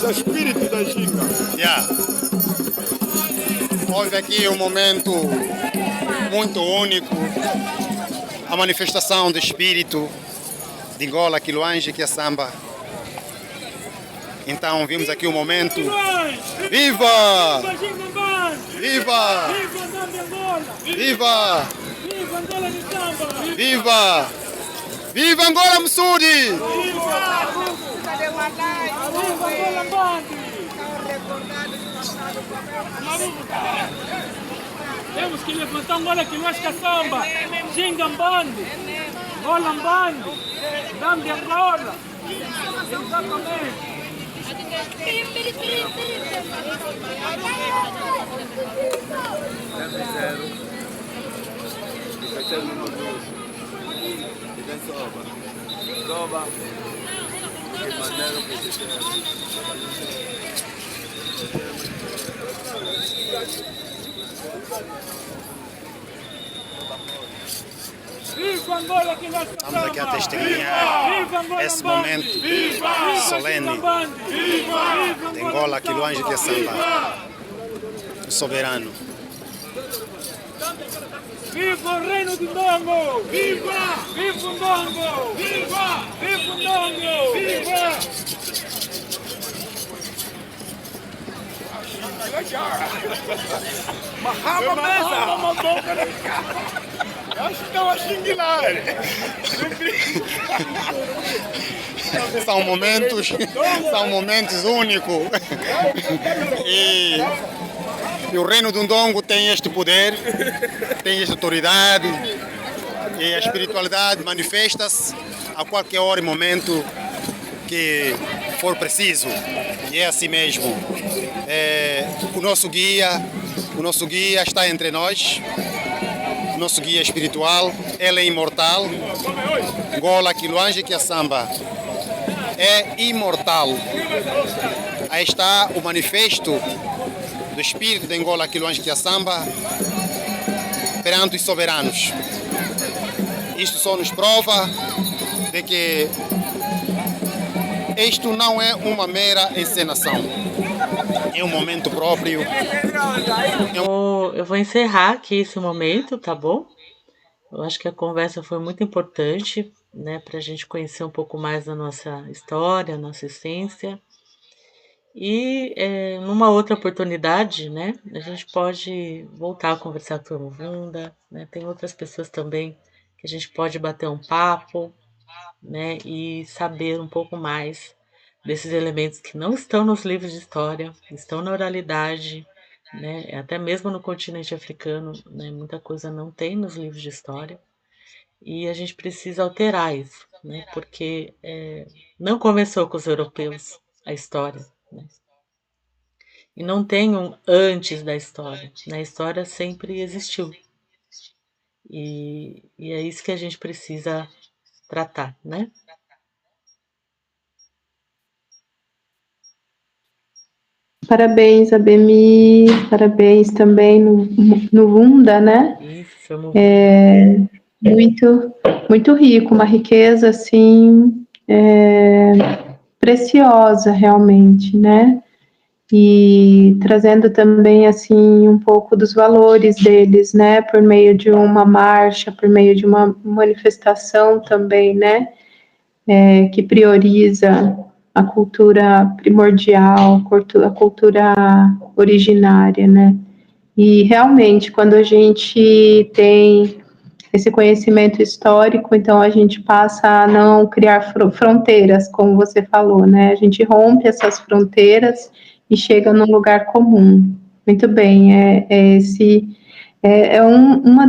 Espírito da Ginga. Houve aqui um momento muito único, a manifestação do espírito de Angola, que Luange, que é samba. Então vimos aqui um momento. Viva! Viva! Viva! Viva Angola de samba! Viva! Viva Angola Msudi! Temos que levantar Angola que nós caçamba, Ginga Mbandi, Angola Mbandi, Dame Angola. Exatamente. Viva Angola que nós Estamos aqui a testemunhar esse momento solene de Angola, que Luange que é samba, o soberano. Viva o reino do Ndongo! Viva! Viva o Ndongo! Viva! Viva o Ndongo! Viva! Mahama mesa! Acho que estava xinguilare. São momentos únicos. E o reino do Ndongo tem este poder, tem esta autoridade, e a espiritualidade manifesta-se a qualquer hora e momento que for preciso. E é assim mesmo. O nosso guia está entre nós, o nosso guia espiritual, ele é imortal. Ngola Kiluanje Kiasamba é imortal. Aí está o manifesto do espírito de Ngola Kiluanje Kiasamba perante os soberanos. Isto só nos prova de que isto não é uma mera encenação. É um momento próprio. Eu vou encerrar aqui esse momento, tá bom? Eu acho que a conversa foi muito importante, né, para a gente conhecer um pouco mais da nossa história, nossa essência. E numa outra oportunidade, né, a gente pode voltar a conversar com a Muvunda, né? Tem outras pessoas também que a gente pode bater um papo, né, e saber um pouco mais desses elementos que não estão nos livros de história, estão na oralidade, né, até mesmo no continente africano, né, muita coisa não tem nos livros de história e a gente precisa alterar isso, né, porque não começou com os europeus a história, né, e não tem um antes da história, né, a história sempre existiu e é isso que a gente precisa tratar, né? Parabéns, Abemi, parabéns também no Vunda, né? Isso, Muito, muito rico, uma riqueza assim preciosa realmente, né? E trazendo também assim um pouco dos valores deles, né? Por meio de uma marcha, por meio de uma manifestação também, né? Que prioriza a cultura primordial, a cultura originária, né? E realmente, quando a gente tem esse conhecimento histórico, então a gente passa a não criar fronteiras, como você falou, né? A gente rompe essas fronteiras e chega num lugar comum. Muito bem, uma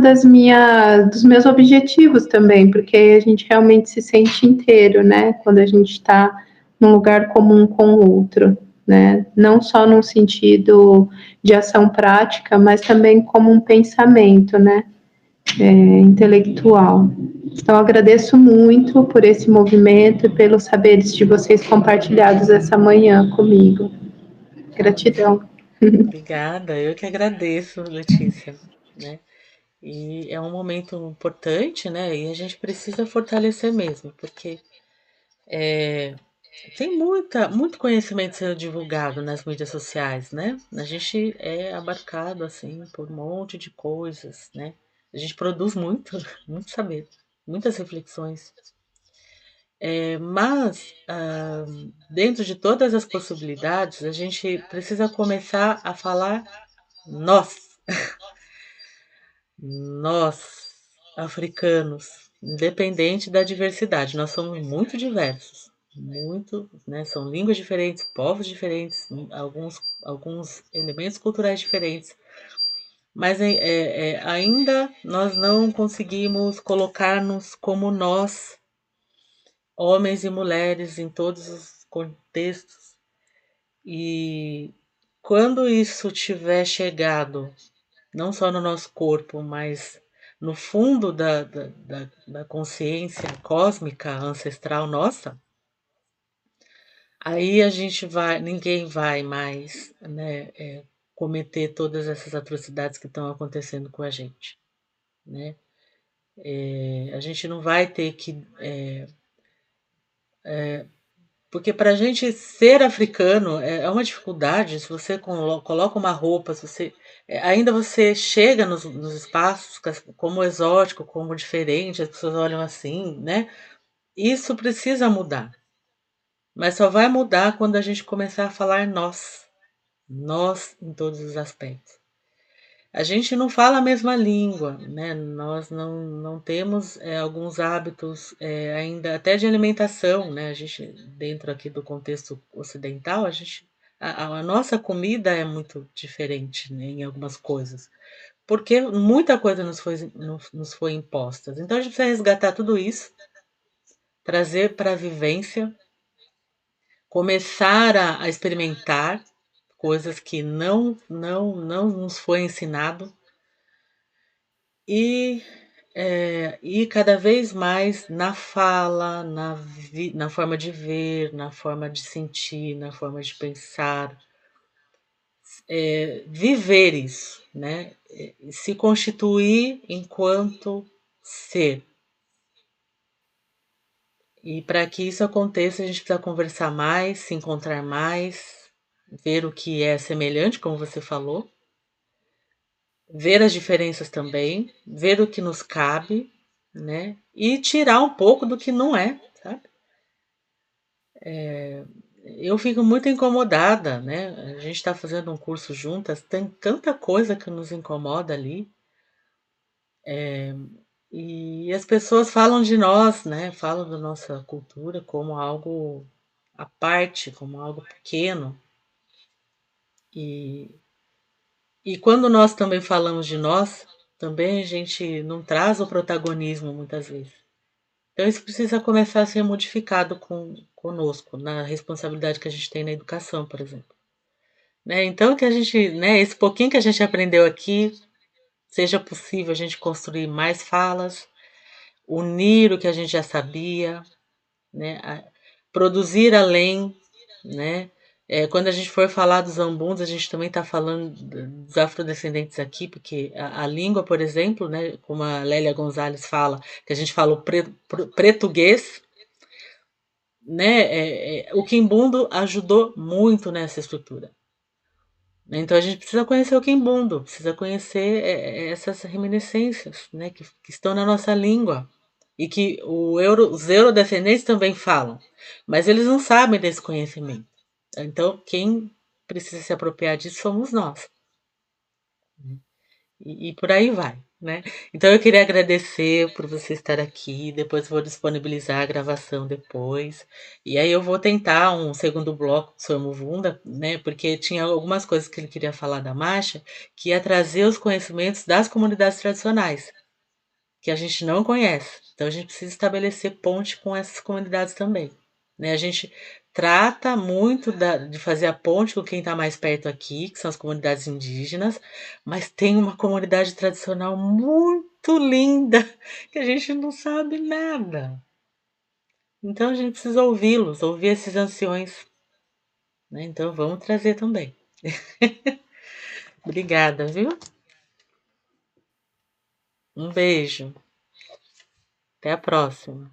dos meus objetivos também, porque a gente realmente se sente inteiro, né? Quando a gente está num lugar comum com o outro, né? Não só num sentido de ação prática, mas também como um pensamento, né? Intelectual. Então, agradeço muito por esse movimento e pelos saberes de vocês compartilhados essa manhã comigo. Gratidão. Obrigada, eu que agradeço, Letícia, né? E é um momento importante, né? E a gente precisa fortalecer mesmo, porque tem muito conhecimento sendo divulgado nas mídias sociais, né? A gente é abarcado, assim, por um monte de coisas, né? A gente produz muito, muito saber, muitas reflexões. Mas, dentro de todas as possibilidades, a gente precisa começar a falar nós. Nós, africanos, independente da diversidade, nós somos muito diversos, muito, né? São línguas diferentes, povos diferentes, alguns elementos culturais diferentes, mas ainda nós não conseguimos colocar-nos como nós, homens e mulheres, em todos os contextos. E quando isso tiver chegado não só no nosso corpo, mas no fundo da consciência cósmica ancestral nossa, aí a gente ninguém vai mais, né, cometer todas essas atrocidades que estão acontecendo com a gente, né? A gente não vai ter que Porque para a gente ser africano é uma dificuldade. Se você coloca uma roupa, se você, ainda você chega nos espaços como exótico, como diferente, as pessoas olham assim, né? Isso precisa mudar. Mas só vai mudar quando a gente começar a falar nós. Nós em todos os aspectos. A gente não fala a mesma língua, né? Nós não temos alguns hábitos ainda até de alimentação, né? A gente dentro aqui do contexto ocidental, a nossa comida é muito diferente, né, em algumas coisas, porque muita coisa nos foi imposta. Então a gente precisa resgatar tudo isso, trazer para a vivência, começar a experimentar coisas que não nos foi ensinado e e cada vez mais na fala, na forma de ver, na forma de sentir, na forma de pensar, viver isso, né? Se constituir enquanto ser. E para que isso aconteça, a gente precisa conversar mais, se encontrar mais, ver o que é semelhante, como você falou, ver as diferenças também, ver o que nos cabe, né? E tirar um pouco do que não é, sabe? Eu fico muito incomodada, né? A gente está fazendo um curso juntas, tem tanta coisa que nos incomoda ali. E as pessoas falam de nós, né? Falam da nossa cultura como algo à parte, como algo pequeno. E, e quando nós também falamos de nós, também a gente não traz o protagonismo muitas vezes. Então isso precisa começar a ser modificado conosco, na responsabilidade que a gente tem na educação, por exemplo. Né? Então que a gente, né, esse pouquinho que a gente aprendeu aqui, seja possível a gente construir mais falas, unir o que a gente já sabia, né, produzir além, né? Quando a gente for falar dos Ambuns, a gente também está falando dos afrodescendentes aqui, porque a língua, por exemplo, né, como a Lélia Gonzalez fala, que a gente fala o pretuguês, né, o quimbundo ajudou muito nessa estrutura. Então a gente precisa conhecer o quimbundo, precisa conhecer essas reminiscências, né, que estão na nossa língua e que os eurodescendentes também falam, mas eles não sabem desse conhecimento. Então quem precisa se apropriar disso somos nós. E por aí vai, né? Então eu queria agradecer por você estar aqui. Depois vou disponibilizar a gravação depois. E aí eu vou tentar um segundo bloco do Sr. Muvunda, né? Porque tinha algumas coisas que ele queria falar da marcha, que ia trazer os conhecimentos das comunidades tradicionais, que a gente não conhece. Então a gente precisa estabelecer ponte com essas comunidades também, né? A gente trata muito de fazer a ponte com quem está mais perto aqui, que são as comunidades indígenas, mas tem uma comunidade tradicional muito linda que a gente não sabe nada. Então a gente precisa ouvi-los, ouvir esses anciões, né? Então vamos trazer também. Obrigada, viu? Um beijo. Até a próxima.